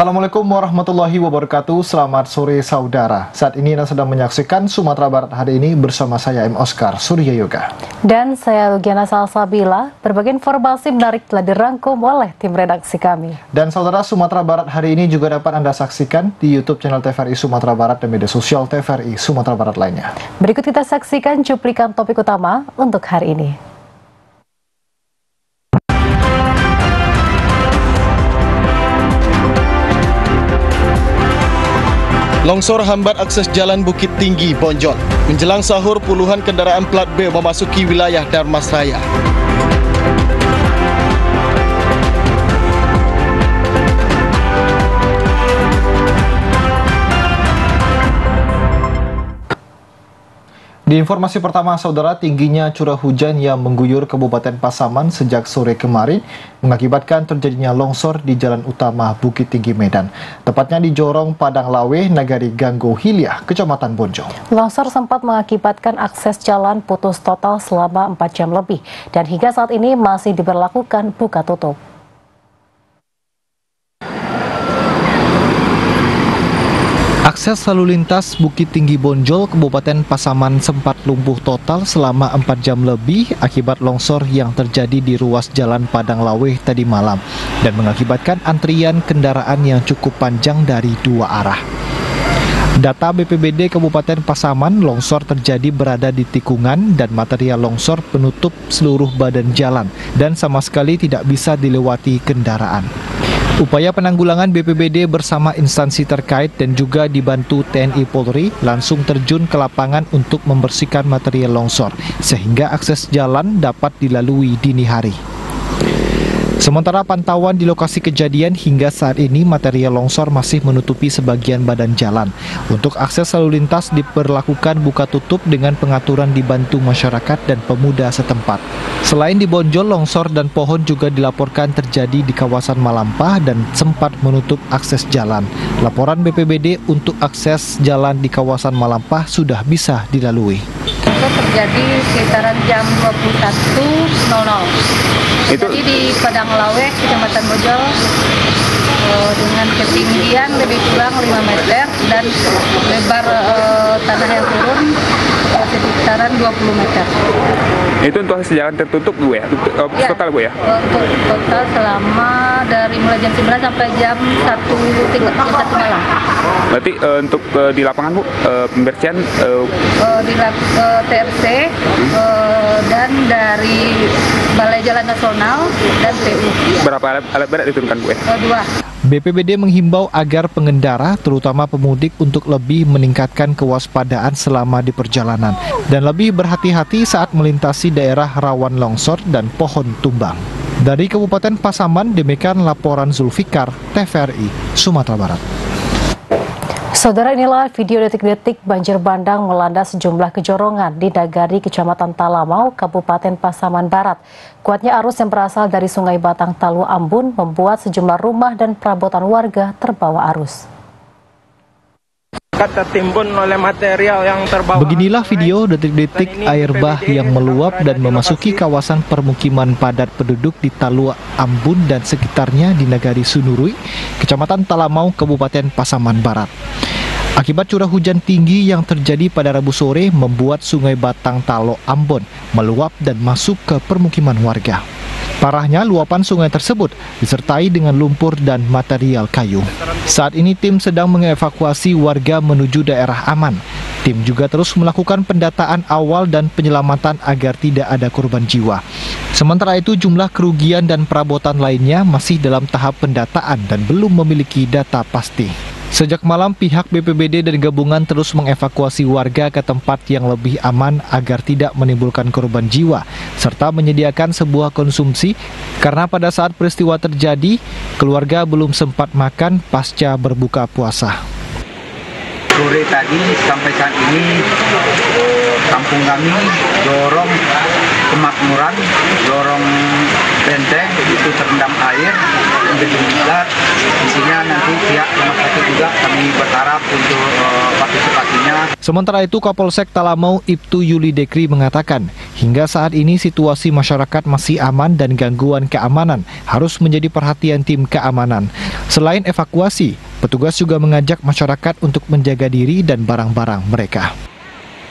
Assalamualaikum warahmatullahi wabarakatuh. Selamat sore saudara. Saat ini Anda sedang menyaksikan Sumatera Barat hari ini bersama saya M. Oscar Surya Yoga. Dan saya Lugiana Salsabila. Berbagai informasi menarik telah dirangkum oleh tim redaksi kami. Dan saudara, Sumatera Barat hari ini juga dapat Anda saksikan di YouTube channel TVRI Sumatera Barat dan media sosial TVRI Sumatera Barat lainnya. Berikut kita saksikan cuplikan topik utama untuk hari ini. Longsor hambat akses jalan Bukit Tinggi, Bonjol. Menjelang sahur, puluhan kendaraan plat B memasuki wilayah Darmasraya. Di informasi pertama, saudara, tingginya curah hujan yang mengguyur Kabupaten Pasaman sejak sore kemarin mengakibatkan terjadinya longsor di jalan utama Bukit Tinggi Medan, tepatnya di Jorong Padang Lawe, Nagari Ganggo Hilia, Kecamatan Bonjol. Longsor sempat mengakibatkan akses jalan putus total selama 4 jam lebih dan hingga saat ini masih diberlakukan buka tutup. Akses lalu lintas Bukit Tinggi Bonjol, Kabupaten Pasaman sempat lumpuh total selama 4 jam lebih akibat longsor yang terjadi di ruas jalan Padang Lawe tadi malam dan mengakibatkan antrian kendaraan yang cukup panjang dari dua arah. Data BPBD Kabupaten Pasaman, longsor terjadi berada di tikungan dan material longsor penutup seluruh badan jalan dan sama sekali tidak bisa dilewati kendaraan. Upaya penanggulangan BPBD bersama instansi terkait dan juga dibantu TNI Polri langsung terjun ke lapangan untuk membersihkan material longsor sehingga akses jalan dapat dilalui dini hari. Sementara pantauan di lokasi kejadian hingga saat ini material longsor masih menutupi sebagian badan jalan. Untuk akses lalu lintas diperlakukan buka tutup dengan pengaturan dibantu masyarakat dan pemuda setempat. Selain di Bonjol, longsor dan pohon juga dilaporkan terjadi di kawasan Malampah dan sempat menutup akses jalan. Laporan BPBD untuk akses jalan di kawasan Malampah sudah bisa dilalui. Itu terjadi sekitaran jam 21.00. Jadi di Padang Lawe, Kecamatan Bonjol, dengan ketinggian lebih kurang 5 meter dan lebar tanah yang turun sekitaran 20 meter. Itu untuk jalan tertutup Bu ya? Total Bu ya? Untuk total selama dari mulai jam 9 sampai jam 1 malam. Berarti untuk di lapangan Bu, pembersihan? Di TRC dan dari Balai Jalan Nasional dan PU. Berapa alat berat diturunkan Bu ya? 2. BPBD menghimbau agar pengendara, terutama pemudik, untuk lebih meningkatkan kewaspadaan selama di perjalanan dan lebih berhati-hati saat melintasi daerah rawan longsor dan pohon tumbang. Dari Kabupaten Pasaman, demikian laporan Zulfikar, TVRI, Sumatera Barat. Saudara, inilah video detik-detik banjir bandang melanda sejumlah kejorongan di Nagari, Kecamatan Talamau, Kabupaten Pasaman Barat. Kuatnya arus yang berasal dari Sungai Batang Talu Ambun membuat sejumlah rumah dan perabotan warga terbawa arus. Tertimbun oleh material yang terbawa. Beginilah video detik-detik air bah yang meluap dan memasuki kawasan permukiman padat penduduk di Talu Ambun dan sekitarnya di Nagari Sunurui, Kecamatan Talamau, Kabupaten Pasaman Barat. Akibat curah hujan tinggi yang terjadi pada Rabu sore membuat Sungai Batang Talu Ambon meluap dan masuk ke permukiman warga. Parahnya, luapan sungai tersebut disertai dengan lumpur dan material kayu. Saat ini tim sedang mengevakuasi warga menuju daerah aman. Tim juga terus melakukan pendataan awal dan penyelamatan agar tidak ada korban jiwa. Sementara itu, jumlah kerugian dan perabotan lainnya masih dalam tahap pendataan dan belum memiliki data pasti. Sejak malam, pihak BPBD dan gabungan terus mengevakuasi warga ke tempat yang lebih aman agar tidak menimbulkan korban jiwa, serta menyediakan sebuah konsumsi karena pada saat peristiwa terjadi, keluarga belum sempat makan pasca berbuka puasa. Sore tadi sampai saat ini kampung kami Jorong Kemakmuran, Jorong Benteng itu terendam air, begitu isinya nanti pihak rumah sakit juga kami berharap untuk partisipasinya. Sementara itu, Kapolsek Talamau Ibtu Yuli Dekri mengatakan, hingga saat ini situasi masyarakat masih aman dan gangguan keamanan harus menjadi perhatian tim keamanan. Selain evakuasi, petugas juga mengajak masyarakat untuk menjaga diri dan barang-barang mereka.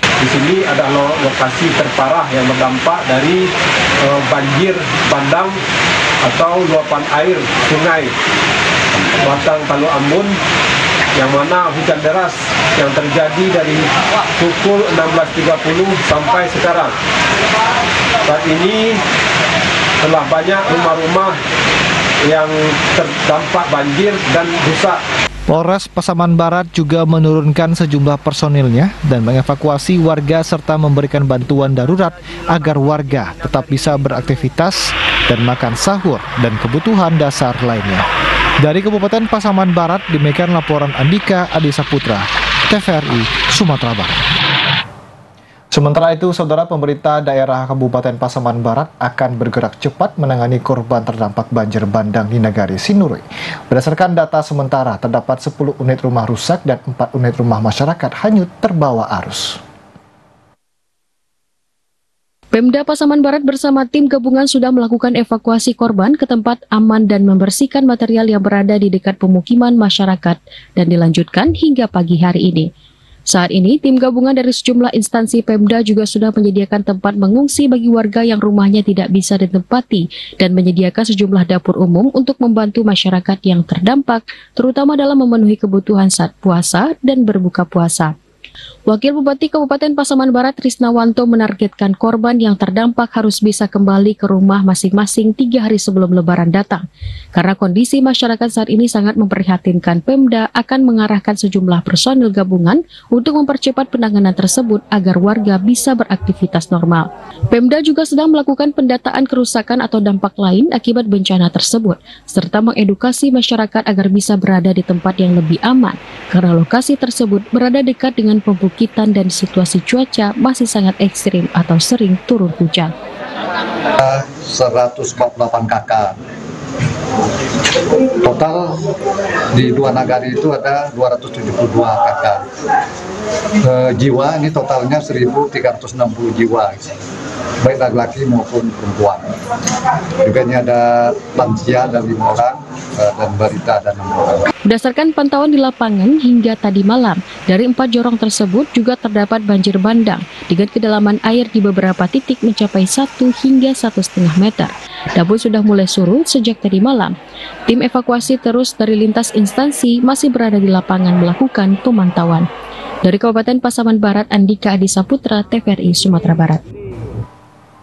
Di sini ada lokasi terparah yang berdampak dari banjir bandang atau luapan air sungai Batang Talu Ambon, yang mana hujan deras yang terjadi dari pukul 16.30 sampai sekarang. Saat ini telah banyak rumah-rumah yang terdampak banjir dan rusak. Polres Pasaman Barat juga menurunkan sejumlah personilnya dan mengevakuasi warga serta memberikan bantuan darurat agar warga tetap bisa beraktivitas dan makan sahur dan kebutuhan dasar lainnya. Dari Kabupaten Pasaman Barat, demikian laporan Andika Adisaputra, TVRI, Sumatera Barat. Sementara itu, saudara, pemerintah daerah Kabupaten Pasaman Barat akan bergerak cepat menangani korban terdampak banjir bandang di Nagari Sinurui. Berdasarkan data sementara, terdapat 10 unit rumah rusak dan 4 unit rumah masyarakat hanyut terbawa arus. Pemda Pasaman Barat bersama tim gabungan sudah melakukan evakuasi korban ke tempat aman dan membersihkan material yang berada di dekat pemukiman masyarakat dan dilanjutkan hingga pagi hari ini. Saat ini, tim gabungan dari sejumlah instansi Pemda juga sudah menyediakan tempat mengungsi bagi warga yang rumahnya tidak bisa ditempati dan menyediakan sejumlah dapur umum untuk membantu masyarakat yang terdampak, terutama dalam memenuhi kebutuhan saat puasa dan berbuka puasa. Wakil Bupati Kabupaten Pasaman Barat Trisnawanto menargetkan korban yang terdampak harus bisa kembali ke rumah masing-masing 3 hari sebelum Lebaran datang. Karena kondisi masyarakat saat ini sangat memprihatinkan, Pemda akan mengarahkan sejumlah personil gabungan untuk mempercepat penanganan tersebut agar warga bisa beraktivitas normal. Pemda juga sedang melakukan pendataan kerusakan atau dampak lain akibat bencana tersebut, serta mengedukasi masyarakat agar bisa berada di tempat yang lebih aman, karena lokasi tersebut berada dekat dengan pembukitan dan situasi cuaca masih sangat ekstrim atau sering turun hujan. 148 KK. Total di 2 nagari itu ada 272 KK. Jiwa ini totalnya 1.360 jiwa, baik laki-laki maupun perempuan. Juga ini ada lansia ada 5 orang dan balita ada 6 orang. Berdasarkan pantauan di lapangan hingga tadi malam, dari 4 jorong tersebut juga terdapat banjir bandang dengan kedalaman air di beberapa titik mencapai 1 hingga 1,5 meter. Namun sudah mulai surut sejak tadi malam. Tim evakuasi terus dari lintas instansi masih berada di lapangan melakukan pemantauan. Dari Kabupaten Pasaman Barat, Andika Adisaputra, TVRI, Sumatera Barat.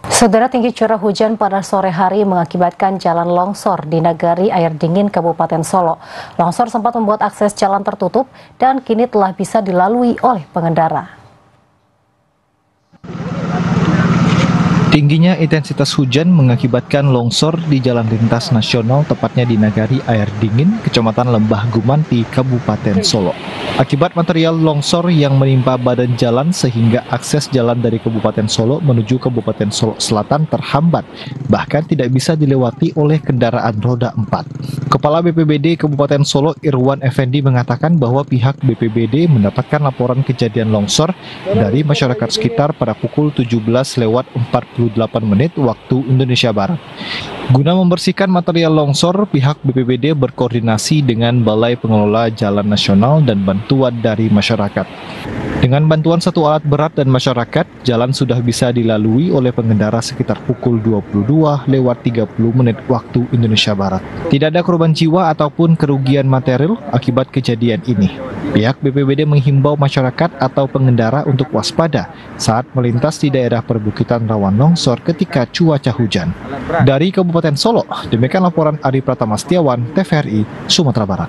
Saudara, tinggi curah hujan pada sore hari mengakibatkan jalan longsor di Nagari Air Dingin, Kabupaten Solo. Longsor sempat membuat akses jalan tertutup dan kini telah bisa dilalui oleh pengendara. Tingginya intensitas hujan mengakibatkan longsor di jalan lintas nasional, tepatnya di Nagari Air Dingin, Kecamatan Lembah Gumanti, Kabupaten Solo. Akibat material longsor yang menimpa badan jalan sehingga akses jalan dari Kabupaten Solo menuju Kabupaten Solo Selatan terhambat, bahkan tidak bisa dilewati oleh kendaraan roda 4. Kepala BPBD Kabupaten Solo Irwan Effendi mengatakan bahwa pihak BPBD mendapatkan laporan kejadian longsor dari masyarakat sekitar pada pukul 17:48 waktu Indonesia Barat. Guna membersihkan material longsor, pihak BPBD berkoordinasi dengan Balai Pengelola Jalan Nasional dan bantuan dari masyarakat. Dengan bantuan satu alat berat dan masyarakat, jalan sudah bisa dilalui oleh pengendara sekitar pukul 22:30 waktu Indonesia Barat. Tidak ada korban jiwa ataupun kerugian material akibat kejadian ini. Pihak BPBD menghimbau masyarakat atau pengendara untuk waspada saat melintas di daerah perbukitan rawan longsor ketika cuaca hujan. Dari Kabupaten Solo, demikian laporan Adi Pratama Setiawan, TVRI, Sumatera Barat.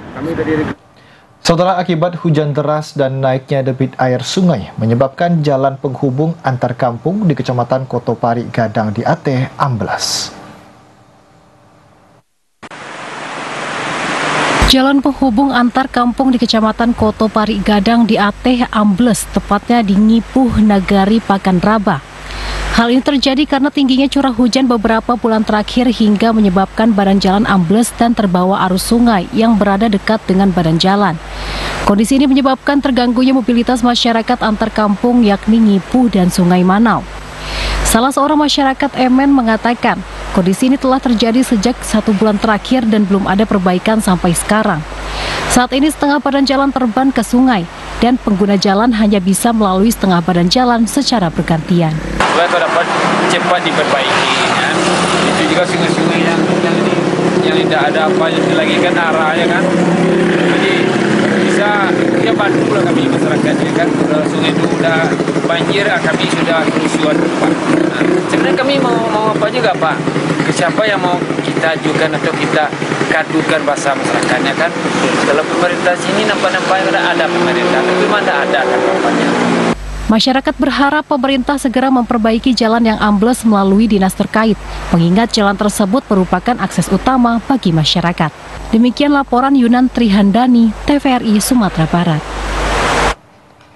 Saudara, akibat hujan deras dan naiknya debit air sungai menyebabkan jalan penghubung antar kampung di Kecamatan Kotopari Gadang di Aceh amblas. Jalan penghubung antar kampung di Kecamatan Kotopari Gadang di Aceh ambles, tepatnya di Ngipuh, Nagari Pakan Raba. Hal ini terjadi karena tingginya curah hujan beberapa bulan terakhir hingga menyebabkan badan jalan ambles dan terbawa arus sungai yang berada dekat dengan badan jalan. Kondisi ini menyebabkan terganggunya mobilitas masyarakat antar kampung yakni Ngipuh dan Sungai Manau. Salah seorang masyarakat Emen mengatakan, kondisi ini telah terjadi sejak 1 bulan terakhir dan belum ada perbaikan sampai sekarang. Saat ini setengah badan jalan terban ke sungai dan pengguna jalan hanya bisa melalui setengah badan jalan secara bergantian. Supaya dapat cepat diperbaiki, kan? Itu juga sungai-sungai yang tidak ada apa lagi kan arahnya kan. Jadi bisa ya bantu lah kami masyarakatnya kan. Kalau sungai itu udah banjir, kami sudah kerusuhan Pak. Nah, sebenarnya kami mau apa juga Pak? Ke siapa yang mau kita ajukan atau kita kadukan bahasa masyarakatnya kan? Kalau pemerintah sini nampak-nampaknya ada pemerintah, tapi mana ada kan nampaknya. Masyarakat berharap pemerintah segera memperbaiki jalan yang ambles melalui dinas terkait, mengingat jalan tersebut merupakan akses utama bagi masyarakat. Demikian laporan Yunan Trihandani, TVRI Sumatera Barat.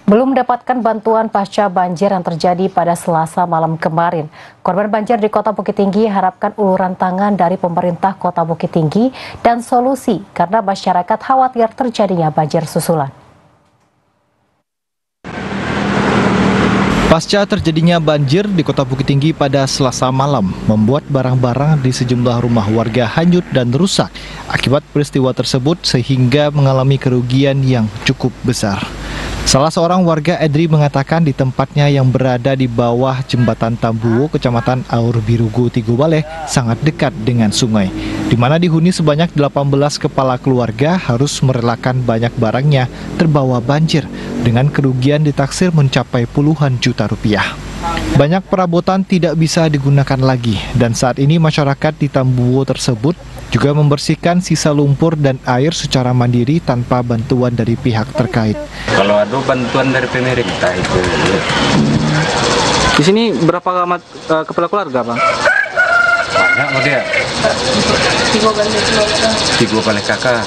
Belum mendapatkan bantuan pasca banjir yang terjadi pada Selasa malam kemarin. Korban banjir di Kota Bukit Tinggi harapkan uluran tangan dari pemerintah Kota Bukit Tinggi dan solusi karena masyarakat khawatir terjadinya banjir susulan. Pasca terjadinya banjir di Kota Bukit Tinggi pada Selasa malam, membuat barang-barang di sejumlah rumah warga hanyut dan rusak akibat peristiwa tersebut sehingga mengalami kerugian yang cukup besar. Salah seorang warga Edri mengatakan di tempatnya yang berada di bawah jembatan Tambuwo, Kecamatan Aur Birugu, Tigobale, sangat dekat dengan sungai, di mana dihuni sebanyak 18 kepala keluarga harus merelakan banyak barangnya terbawa banjir dengan kerugian ditaksir mencapai puluhan juta rupiah. Banyak perabotan tidak bisa digunakan lagi dan saat ini masyarakat di Tambuwo tersebut juga membersihkan sisa lumpur dan air secara mandiri tanpa bantuan dari pihak terkait. Kalau ada bantuan dari pemerintah itu. Di sini berapa kepala keluarga, Bang? Banyak kok dia. 3 kali kakak.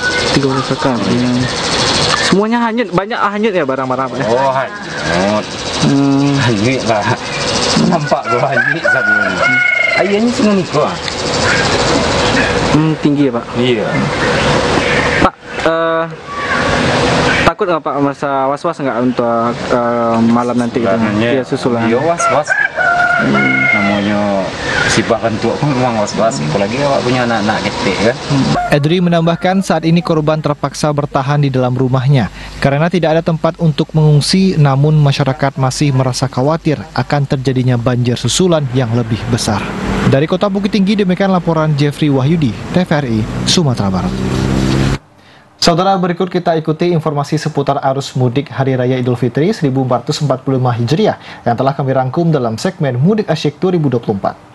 Semuanya hanyut, banyak hanyut ya barang-barang. Oh, hanyut. Hanyut lah. Nampak gua hanyut sebelum. Ayahnya sini kok. Tinggi ya Pak? Iya. Pak, takut nggak Pak masa was-was nggak untuk malam nanti gitu? Iya, susulan. Iya, was-was. Namanya sibak bentuk pun memang was-was. Apalagi awak punya anak-anak kecil kan. Edri menambahkan saat ini korban terpaksa bertahan di dalam rumahnya karena tidak ada tempat untuk mengungsi, namun masyarakat masih merasa khawatir akan terjadinya banjir susulan yang lebih besar. Dari Kota Bukit Tinggi, demikian laporan Jeffrey Wahyudi, TVRI Sumatera Barat. Saudara, berikut kita ikuti informasi seputar arus mudik Hari Raya Idul Fitri 1445 Hijriah yang telah kami rangkum dalam segmen Mudik Asyik 2024.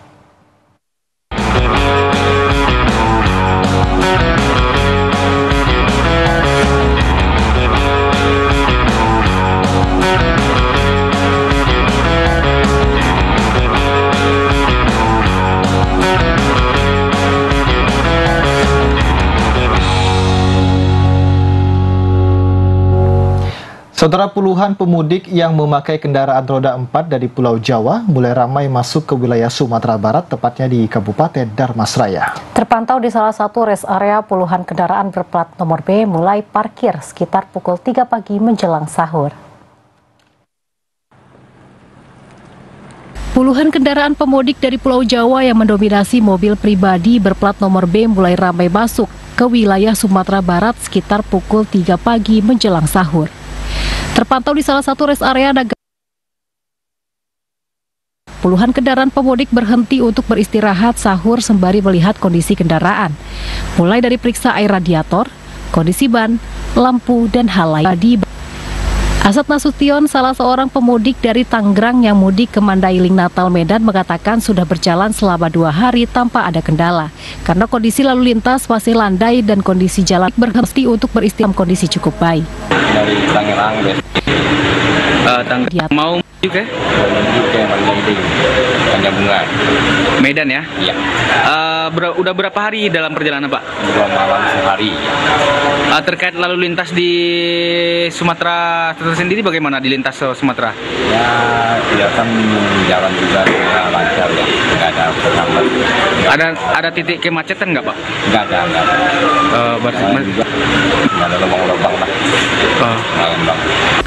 Saudara, puluhan pemudik yang memakai kendaraan roda 4 dari Pulau Jawa mulai ramai masuk ke wilayah Sumatera Barat, tepatnya di Kabupaten Dharmasraya. Terpantau di salah satu rest area, puluhan kendaraan berplat nomor B mulai parkir sekitar pukul 3 pagi menjelang sahur. Puluhan kendaraan pemudik dari Pulau Jawa yang mendominasi mobil pribadi berplat nomor B mulai ramai masuk ke wilayah Sumatera Barat sekitar pukul 3 pagi menjelang sahur. Terpantau di salah satu rest area puluhan kendaraan pemudik berhenti untuk beristirahat sahur sembari melihat kondisi kendaraan, mulai dari periksa air radiator, kondisi ban, lampu, dan hal lain. Asad Nasution, salah seorang pemudik dari Tangerang yang mudik ke Mandailing Natal Medan, mengatakan sudah berjalan selama 2 hari tanpa ada kendala karena kondisi lalu lintas masih landai dan kondisi jalan berhenti untuk beristirahat kondisi cukup baik. Dari Tangerang mau mudik ya? Menuju ke Mandailing, Tanjung Bunga. Medan ya? Iya. Udah berapa hari dalam perjalanan Pak? 2 malam sehari. Terkait lalu lintas di Sumatera sendiri bagaimana di lintas Sumatera? Ya, kelihatan jalan juga lancar ya, nggak ada terhambat. Ada titik kemacetan nggak Pak? Nggak ada. Berarti juga nggak ada lubang-lubang lah.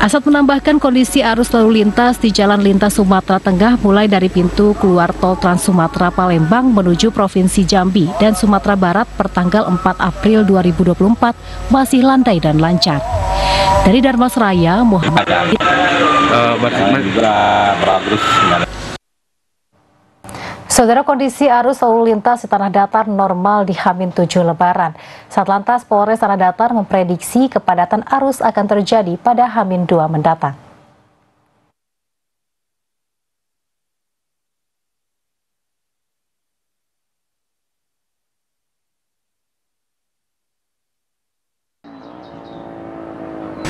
Asad menambahkan kondisi arus lalu lintas di Jalan Lintas Sumatera Tengah mulai dari pintu keluar tol Trans Sumatera Palembang menuju Provinsi Jambi dan Sumatera Barat pertanggal 4 April 2024 masih landai dan lancar. Dari Darmasraya, Muhammad Saudara, kondisi arus lalu lintas di Tanah Datar normal di H-7 Lebaran. Satlantas Polres Tanah Datar memprediksi kepadatan arus akan terjadi pada H-2 mendatang.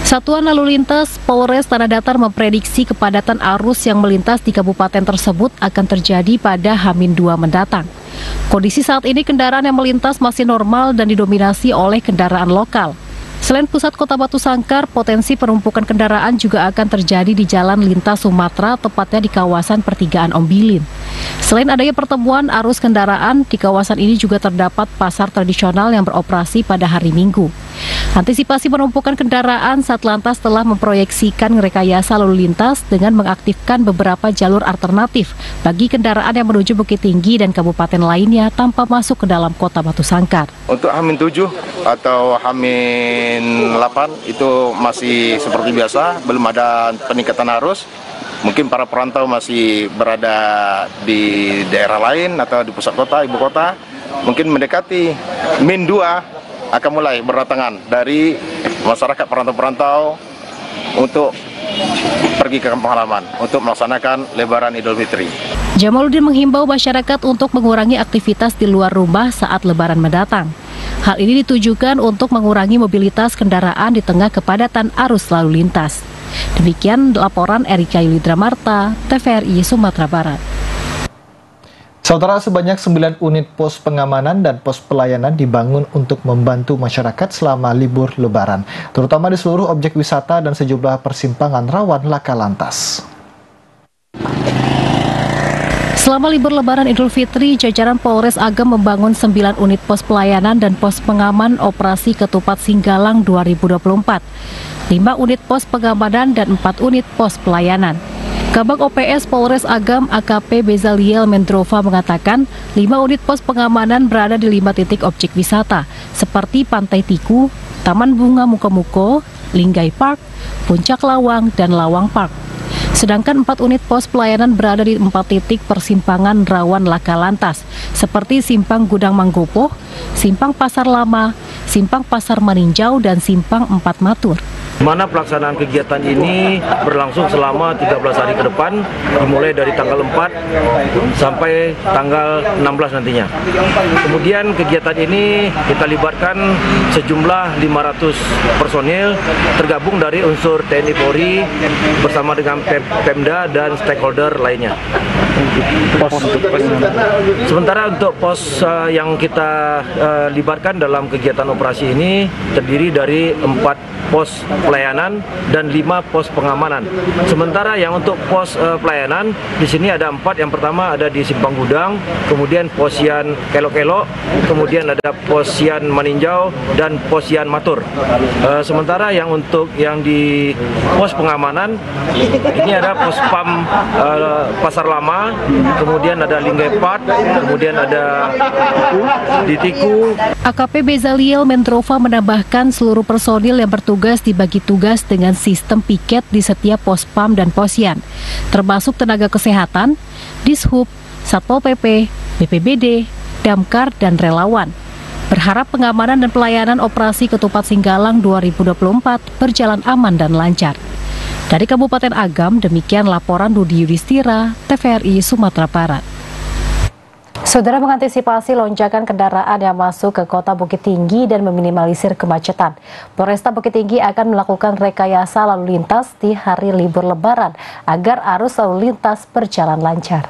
Satuan Lalu Lintas Polres Tanah Datar memprediksi kepadatan arus yang melintas di kabupaten tersebut akan terjadi pada H-2 mendatang. Kondisi saat ini kendaraan yang melintas masih normal dan didominasi oleh kendaraan lokal. Selain pusat kota Batu Sangkar, potensi penumpukan kendaraan juga akan terjadi di Jalan Lintas Sumatera, tepatnya di kawasan Pertigaan Ombilin. Selain adanya pertemuan arus kendaraan, di kawasan ini juga terdapat pasar tradisional yang beroperasi pada hari Minggu. Antisipasi penumpukan kendaraan, Satlantas telah memproyeksikan rekayasa lalu lintas dengan mengaktifkan beberapa jalur alternatif bagi kendaraan yang menuju Bukit Tinggi dan kabupaten lainnya tanpa masuk ke dalam kota Batu Sangkar. Untuk H-7 atau H-8 itu masih seperti biasa, belum ada peningkatan arus. Mungkin para perantau masih berada di daerah lain atau di pusat kota, ibu kota. Mungkin mendekati Min 2 akan mulai berdatangan dari masyarakat perantau-perantau untuk pergi ke kampung halaman untuk melaksanakan Lebaran Idul Fitri. Jamaluddin menghimbau masyarakat untuk mengurangi aktivitas di luar rumah saat Lebaran mendatang. Hal ini ditujukan untuk mengurangi mobilitas kendaraan di tengah kepadatan arus lalu lintas. Demikian laporan Erika Yulidra Marta, TVRI Sumatera Barat. Saudara, sebanyak 9 unit pos pengamanan dan pos pelayanan dibangun untuk membantu masyarakat selama libur Lebaran, terutama di seluruh objek wisata dan sejumlah persimpangan rawan laka lantas. Selama libur Lebaran Idul Fitri, jajaran Polres Agam membangun 9 unit pos pelayanan dan pos pengaman operasi Ketupat Singgalang 2024, 5 unit pos pengamanan dan 4 unit pos pelayanan. Kabag OPS Polres Agam AKP Bezaliel Mendrova mengatakan 5 unit pos pengamanan berada di 5 titik objek wisata seperti Pantai Tiku, Taman Bunga Muko-Muko, Linggai Park, Puncak Lawang, dan Lawang Park. Sedangkan 4 unit pos pelayanan berada di 4 titik persimpangan rawan laka lantas seperti Simpang Gudang Manggopo, Simpang Pasar Lama, Simpang Pasar Maninjau, dan Simpang 4 Matur. Mana pelaksanaan kegiatan ini berlangsung selama 13 hari ke depan, dimulai dari tanggal 4 sampai tanggal 16 nantinya. Kemudian kegiatan ini kita libatkan sejumlah 500 personil tergabung dari unsur TNI Polri bersama dengan Pemda dan stakeholder lainnya. Sementara untuk pos yang kita libatkan dalam kegiatan operasi ini terdiri dari 4 pos pelayanan dan 5 pos pengamanan. Sementara yang untuk pos pelayanan di sini ada 4. Yang pertama ada di Simpang Gudang, kemudian Posian Kelok-Kelok, kemudian ada Posian Maninjau dan Posian Matur. Sementara yang untuk yang di pos pengamanan ini ada pos PAM Pasar Lama, kemudian ada Linggai Park, kemudian ada di Tiku. AKP Bezaliel Mendrova menambahkan seluruh personil yang bertugas dibagi tugas dengan sistem piket di setiap pos PAM dan Posian, termasuk tenaga kesehatan, Dishub, Satpol PP, BPBD, Damkar, dan relawan. Berharap pengamanan dan pelayanan operasi Ketupat Singgalang 2024 berjalan aman dan lancar. Dari Kabupaten Agam, demikian laporan Rudi Yudhistira, TVRI Sumatera Barat. Saudara, mengantisipasi lonjakan kendaraan yang masuk ke kota Bukit Tinggi dan meminimalisir kemacetan, Polresta Bukit Tinggi akan melakukan rekayasa lalu lintas di hari libur Lebaran agar arus lalu lintas berjalan lancar.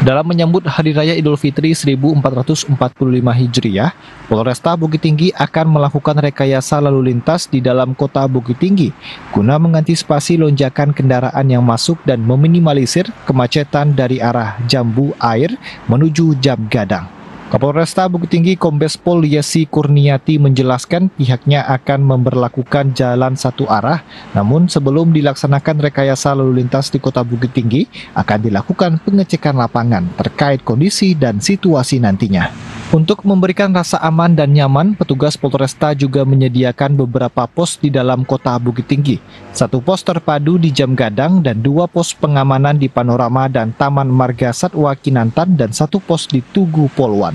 Dalam menyambut Hari Raya Idul Fitri 1445 Hijriah, Polresta Bukit Tinggi akan melakukan rekayasa lalu lintas di dalam kota Bukit Tinggi guna mengantisipasi lonjakan kendaraan yang masuk dan meminimalisir kemacetan dari arah Jambu Air menuju Jam Gadang. Kapolresta Bukit Tinggi Kombes Pol Yesi Kurniati menjelaskan pihaknya akan memberlakukan jalan satu arah, namun sebelum dilaksanakan rekayasa lalu lintas di Kota Bukit Tinggi, akan dilakukan pengecekan lapangan terkait kondisi dan situasi nantinya. Untuk memberikan rasa aman dan nyaman, petugas Polresta juga menyediakan beberapa pos di dalam Kota Bukit Tinggi. 1 pos terpadu di Jam Gadang dan 2 pos pengamanan di Panorama dan Taman Marga Satwa Kinantan dan 1 pos di Tugu Poluan.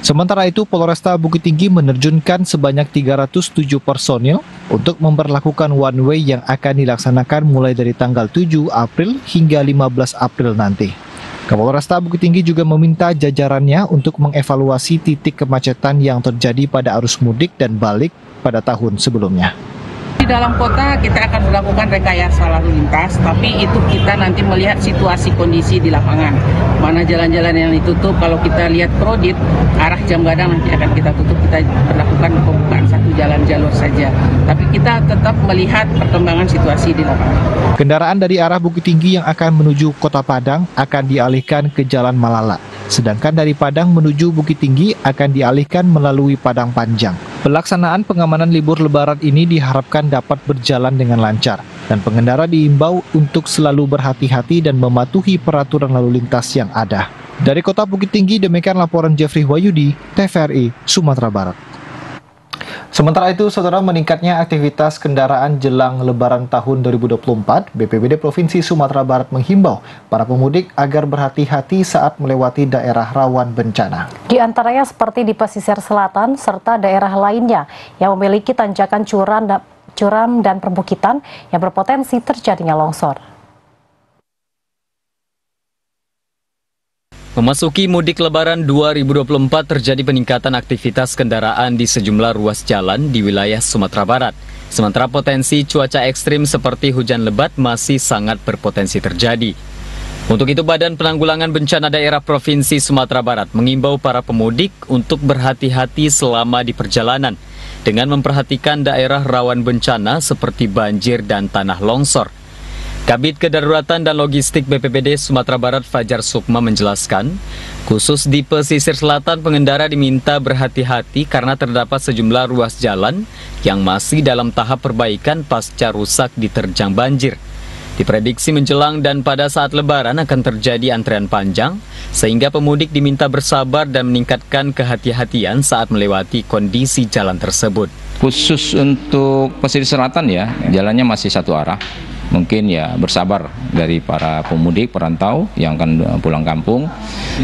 Sementara itu, Polresta Bukit Tinggi menerjunkan sebanyak 307 personil untuk memperlakukan one way yang akan dilaksanakan mulai dari tanggal 7 April hingga 15 April nanti. Kapolresta Bukit Tinggi juga meminta jajarannya untuk mengevaluasi titik kemacetan yang terjadi pada arus mudik dan balik pada tahun sebelumnya. Di dalam kota kita akan melakukan rekayasa lalu lintas, tapi itu kita nanti melihat situasi kondisi di lapangan. Mana jalan-jalan yang ditutup, kalau kita lihat Krodit, arah Jam Gadang nanti akan kita tutup, kita berlakukan pembukaan satu jalan jalur saja. Tapi kita tetap melihat perkembangan situasi di lapangan. Kendaraan dari arah Bukit Tinggi yang akan menuju Kota Padang akan dialihkan ke Jalan Malala. Sedangkan dari Padang menuju Bukit Tinggi akan dialihkan melalui Padang Panjang. Pelaksanaan pengamanan libur Lebaran ini diharapkan dapat berjalan dengan lancar dan pengendara diimbau untuk selalu berhati-hati dan mematuhi peraturan lalu lintas yang ada. Dari Kota Bukit Tinggi, demikian laporan Jeffrey Wahyudi, TVRI, Sumatera Barat. Sementara itu, saudara, meningkatnya aktivitas kendaraan jelang Lebaran tahun 2024, BPBD Provinsi Sumatera Barat menghimbau para pemudik agar berhati-hati saat melewati daerah rawan bencana. Di antaranya seperti di pesisir selatan serta daerah lainnya yang memiliki tanjakan curam dan perbukitan yang berpotensi terjadinya longsor. Memasuki mudik Lebaran 2024 terjadi peningkatan aktivitas kendaraan di sejumlah ruas jalan di wilayah Sumatera Barat. Sementara potensi cuaca ekstrim seperti hujan lebat masih sangat berpotensi terjadi. Untuk itu, Badan Penanggulangan Bencana Daerah Provinsi Sumatera Barat mengimbau para pemudik untuk berhati-hati selama di perjalanan dengan memperhatikan daerah rawan bencana seperti banjir dan tanah longsor. Kabid Kedaruratan dan Logistik BPBD Sumatera Barat Fajar Sukma menjelaskan, khusus di pesisir selatan pengendara diminta berhati-hati karena terdapat sejumlah ruas jalan yang masih dalam tahap perbaikan pasca rusak diterjang banjir. Diprediksi menjelang dan pada saat Lebaran akan terjadi antrean panjang, sehingga pemudik diminta bersabar dan meningkatkan kehati-hatian saat melewati kondisi jalan tersebut. Khusus untuk pesisir selatan ya, jalannya masih satu arah. Mungkin ya bersabar dari para pemudik perantau yang akan pulang kampung,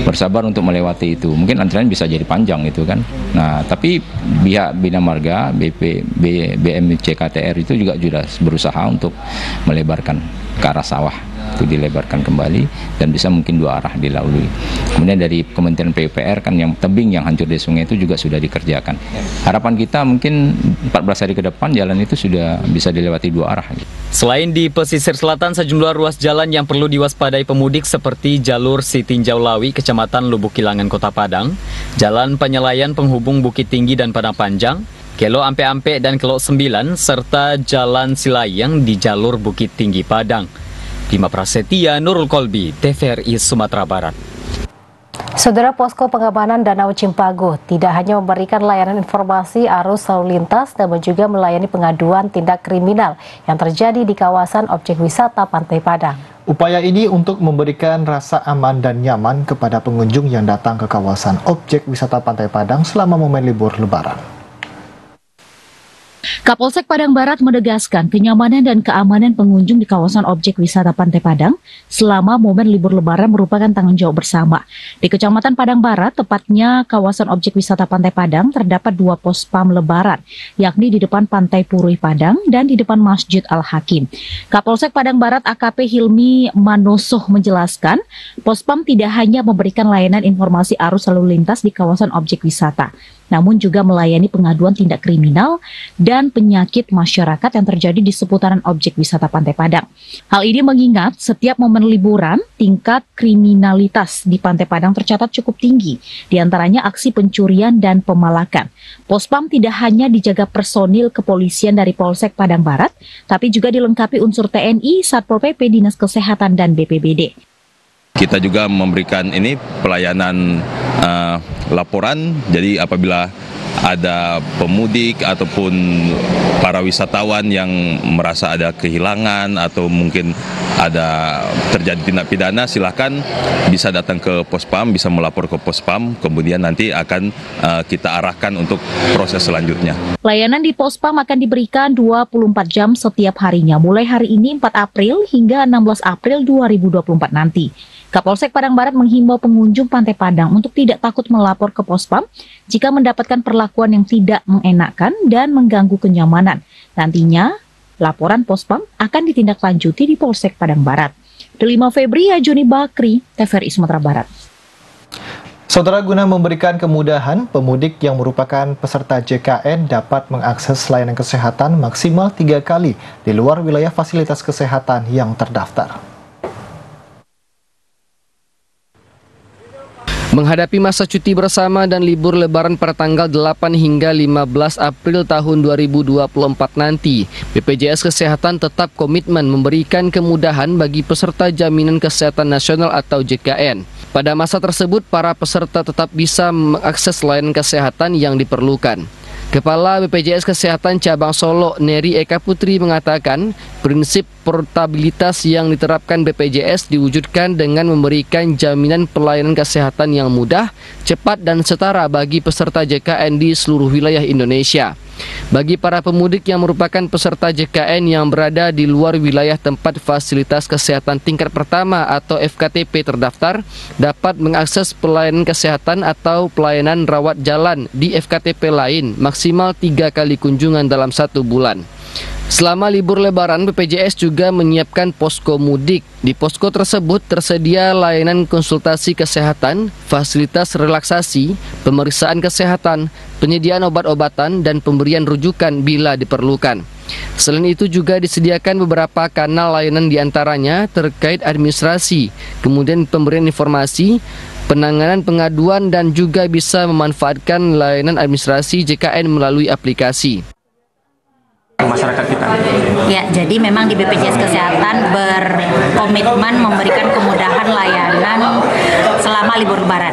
bersabar untuk melewati itu. Mungkin antrian bisa jadi panjang itu kan. Nah, tapi pihak Bina Marga, BMCKTR itu juga sudah berusaha untuk melebarkan ke arah sawah, itu dilebarkan kembali dan bisa mungkin 2 arah dilalui. Kemudian dari Kementerian PUPR kan yang tebing yang hancur di sungai itu juga sudah dikerjakan. Harapan kita mungkin 14 hari ke depan jalan itu sudah bisa dilewati 2 arah. Selain di pesisir selatan, sejumlah ruas jalan yang perlu diwaspadai pemudik seperti jalur Sitinjau Lawi, Kecamatan Lubuk Kilangan, Kota Padang, Jalan Penyelayan penghubung Bukit Tinggi dan Padang Panjang, Kelo Ampe-Ampe dan Kelo 9, serta Jalan Silayang di jalur Bukit Tinggi Padang. Bima Prasetya, Nurul Kolbi, TVRI Sumatera Barat. Saudara, posko pengamanan Danau Cimpago tidak hanya memberikan layanan informasi arus lalu lintas, namun juga melayani pengaduan tindak kriminal yang terjadi di kawasan objek wisata Pantai Padang. Upaya ini untuk memberikan rasa aman dan nyaman kepada pengunjung yang datang ke kawasan objek wisata Pantai Padang selama momen libur Lebaran. Kapolsek Padang Barat menegaskan kenyamanan dan keamanan pengunjung di kawasan objek wisata Pantai Padang selama momen libur Lebaran merupakan tanggung jawab bersama. Di Kecamatan Padang Barat, tepatnya kawasan objek wisata Pantai Padang, terdapat 2 pos PAM Lebaran, yakni di depan Pantai Purui Padang dan di depan Masjid Al-Hakim. Kapolsek Padang Barat AKP Hilmi Manosoh menjelaskan, pos PAM tidak hanya memberikan layanan informasi arus lalu lintas di kawasan objek wisata, namun juga melayani pengaduan tindak kriminal dan penyakit masyarakat yang terjadi di seputaran objek wisata Pantai Padang. Hal ini mengingat setiap momen liburan, tingkat kriminalitas di Pantai Padang tercatat cukup tinggi, diantaranya aksi pencurian dan pemalakan. Pospam tidak hanya dijaga personil kepolisian dari Polsek Padang Barat, tapi juga dilengkapi unsur TNI, Satpol PP, Dinas Kesehatan, dan BPBD. Kita juga memberikan ini pelayanan laporan, jadi apabila ada pemudik ataupun para wisatawan yang merasa ada kehilangan atau mungkin ada terjadi tindak pidana, silahkan bisa datang ke Pospam, bisa melapor ke Pospam, kemudian nanti akan kita arahkan untuk proses selanjutnya. Layanan di Pospam akan diberikan 24 jam setiap harinya, mulai hari ini 4 April hingga 16 April 2024 nanti. Kapolsek Padang Barat menghimbau pengunjung Pantai Padang untuk tidak takut melapor ke Pospam jika mendapatkan perlakuan yang tidak mengenakan dan mengganggu kenyamanan. Nantinya, laporan Pospam akan ditindaklanjuti di Polsek Padang Barat. Delima Febri, Joni Bakri, TVRI Sumatera Barat. Saudara, guna memberikan kemudahan, pemudik yang merupakan peserta JKN dapat mengakses layanan kesehatan maksimal 3 kali di luar wilayah fasilitas kesehatan yang terdaftar. Menghadapi masa cuti bersama dan libur lebaran pada tanggal 8 hingga 15 April tahun 2024 nanti, BPJS Kesehatan tetap komitmen memberikan kemudahan bagi peserta Jaminan Kesehatan Nasional atau JKN. Pada masa tersebut, para peserta tetap bisa mengakses layanan kesehatan yang diperlukan. Kepala BPJS Kesehatan Cabang Solo, Neri Eka Putri, mengatakan prinsip portabilitas yang diterapkan BPJS diwujudkan dengan memberikan jaminan pelayanan kesehatan yang mudah, cepat, dan setara bagi peserta JKN di seluruh wilayah Indonesia. Bagi para pemudik yang merupakan peserta JKN yang berada di luar wilayah tempat fasilitas kesehatan tingkat pertama atau FKTP terdaftar, dapat mengakses pelayanan kesehatan atau pelayanan rawat jalan di FKTP lain maksimal 3 kali kunjungan dalam 1 bulan. Selama libur lebaran, BPJS juga menyiapkan posko mudik. Di posko tersebut tersedia layanan konsultasi kesehatan, fasilitas relaksasi, pemeriksaan kesehatan, penyediaan obat-obatan, dan pemberian rujukan bila diperlukan. Selain itu juga disediakan beberapa kanal layanan diantaranya terkait administrasi, kemudian pemberian informasi, penanganan pengaduan, dan juga bisa memanfaatkan layanan administrasi JKN melalui aplikasi. Masyarakat kita. Ya, jadi memang di BPJS Kesehatan berkomitmen memberikan kemudahan layanan selama libur lebaran.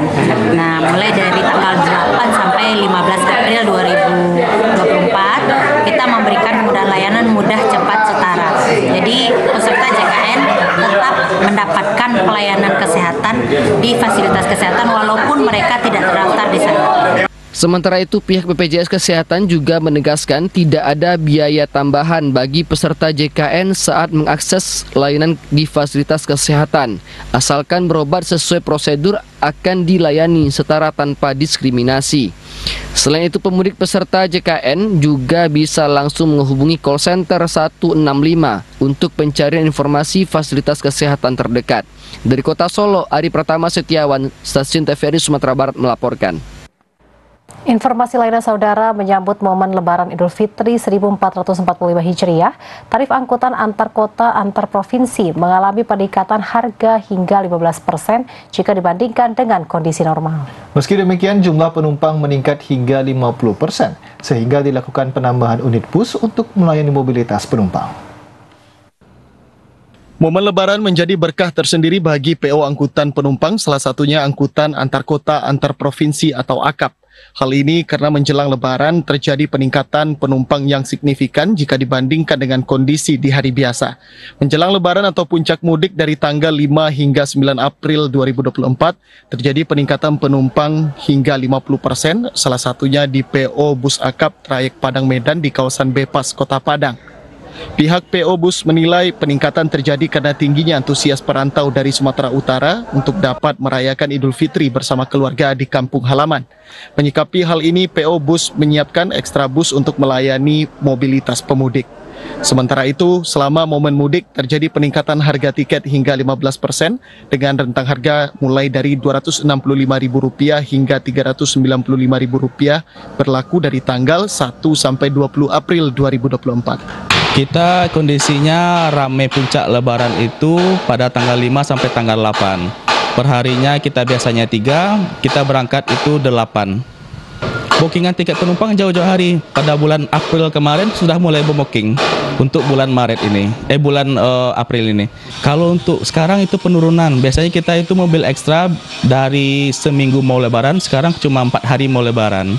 Nah, mulai dari tanggal 8 sampai 15 April 2024, kita memberikan kemudahan layanan mudah, cepat, setara. Jadi, peserta JKN tetap mendapatkan pelayanan kesehatan di fasilitas kesehatan walaupun mereka tidak terdaftar di sana. Sementara itu, pihak BPJS Kesehatan juga menegaskan tidak ada biaya tambahan bagi peserta JKN saat mengakses layanan di fasilitas kesehatan. Asalkan berobat sesuai prosedur akan dilayani setara tanpa diskriminasi. Selain itu, pemudik peserta JKN juga bisa langsung menghubungi call center 165 untuk pencarian informasi fasilitas kesehatan terdekat. Dari Kota Solo, Ari Pratama Setiawan, Stasiun TVRI Sumatera Barat melaporkan. Informasi lainnya, saudara, menyambut momen Lebaran Idul Fitri 1445 Hijriah, tarif angkutan antar kota antar provinsi mengalami peningkatan harga hingga 15% jika dibandingkan dengan kondisi normal. Meski demikian, jumlah penumpang meningkat hingga 50%, sehingga dilakukan penambahan unit bus untuk melayani mobilitas penumpang. Momen Lebaran menjadi berkah tersendiri bagi PO angkutan penumpang, salah satunya angkutan antar kota antar provinsi atau AKAP. Hal ini karena menjelang Lebaran terjadi peningkatan penumpang yang signifikan jika dibandingkan dengan kondisi di hari biasa. Menjelang Lebaran atau puncak mudik dari tanggal 5 hingga 9 April 2024, terjadi peningkatan penumpang hingga 50%, salah satunya di PO Bus AKAP trayek Padang Medan di kawasan Bepas, Kota Padang. Pihak PO Bus menilai peningkatan terjadi karena tingginya antusias perantau dari Sumatera Utara untuk dapat merayakan Idul Fitri bersama keluarga di kampung halaman. Menyikapi hal ini, PO Bus menyiapkan ekstra bus untuk melayani mobilitas pemudik. Sementara itu, selama momen mudik terjadi peningkatan harga tiket hingga 15% dengan rentang harga mulai dari Rp265.000 hingga Rp395.000 berlaku dari tanggal 1 sampai 20 April 2024. Kita kondisinya ramai puncak lebaran itu pada tanggal 5 sampai tanggal 8. Perharinya kita biasanya 3, kita berangkat itu 8. Bookingan tiket penumpang jauh-jauh hari. Pada bulan April kemarin sudah mulai booking untuk bulan Maret ini, bulan April ini. Kalau untuk sekarang itu penurunan. Biasanya kita itu mobil ekstra dari seminggu mau lebaran, sekarang cuma 4 hari mau lebaran.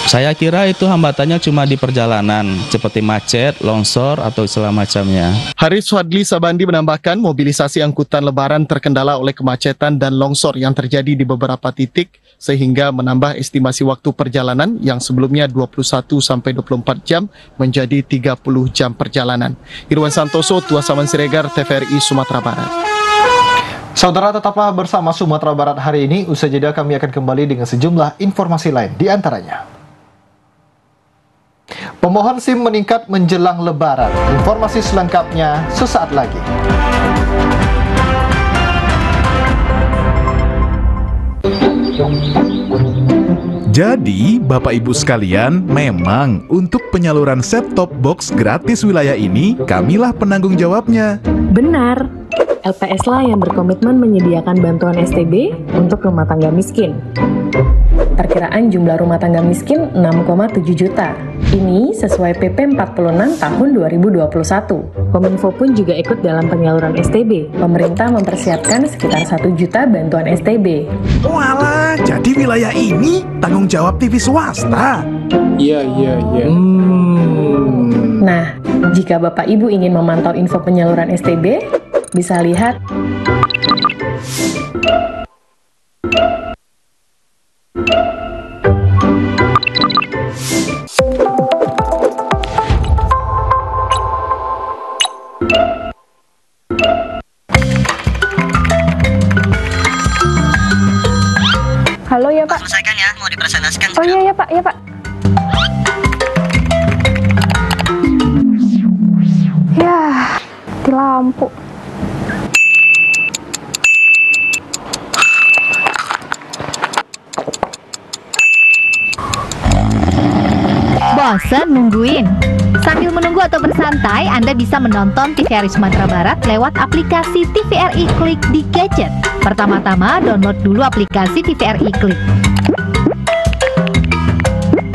Saya kira itu hambatannya cuma di perjalanan, seperti macet, longsor, atau segala macamnya. Haris Wadli Sabandi menambahkan mobilisasi angkutan lebaran terkendala oleh kemacetan dan longsor yang terjadi di beberapa titik, sehingga menambah estimasi waktu perjalanan yang sebelumnya 21 sampai 24 jam menjadi 30 jam perjalanan. Irwan Santoso, Tua Saman Siregar, TVRI Sumatera Barat. Saudara, tetaplah bersama Sumatera Barat hari ini. Usai jeda kami akan kembali dengan sejumlah informasi lain, di antaranya pemohon SIM meningkat menjelang lebaran. Informasi selengkapnya sesaat lagi. Jadi, Bapak Ibu sekalian, memang untuk penyaluran set-top box gratis wilayah ini, kamilah penanggung jawabnya. Benar. LPS lah yang berkomitmen menyediakan bantuan STB untuk rumah tangga miskin. Perkiraan jumlah rumah tangga miskin 6,7 juta. Ini sesuai PP 46 tahun 2021. Kominfo pun juga ikut dalam penyaluran STB. Pemerintah mempersiapkan sekitar 1 juta bantuan STB. Walah, jadi wilayah ini tanggung jawab TV swasta. Iya. Nah, jika Bapak Ibu ingin memantau info penyaluran STB, bisa lihat Halo ya Pak. Selesaikan ya, mau dipresentasikan. Oh iya ya Pak, ya Pak. Ya, mati lampu. Bosan nungguin? Sambil menunggu atau bersantai, Anda bisa menonton TVRI Sumatera Barat lewat aplikasi TVRI Klik di gadget. Pertama-tama, download dulu aplikasi TVRI Klik.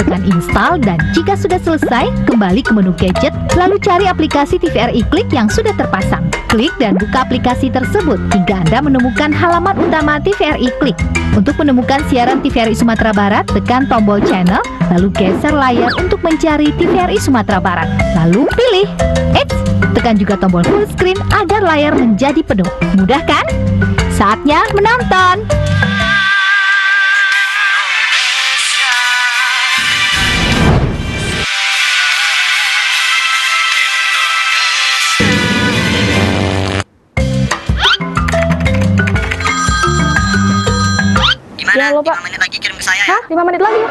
Tekan install dan jika sudah selesai, kembali ke menu gadget, lalu cari aplikasi TVRI Klik yang sudah terpasang. Klik dan buka aplikasi tersebut hingga Anda menemukan halaman utama TVRI Klik. Untuk menemukan siaran TVRI Sumatera Barat, tekan tombol channel, lalu geser layar untuk mencari TVRI Sumatera Barat. Lalu pilih. Tekan juga tombol full screen agar layar menjadi penuh. Mudah kan? Saatnya menonton! Gimana? Ya, lo, Pak. 5 menit lagi kirim ke saya ya? Hah? 5 menit lagi?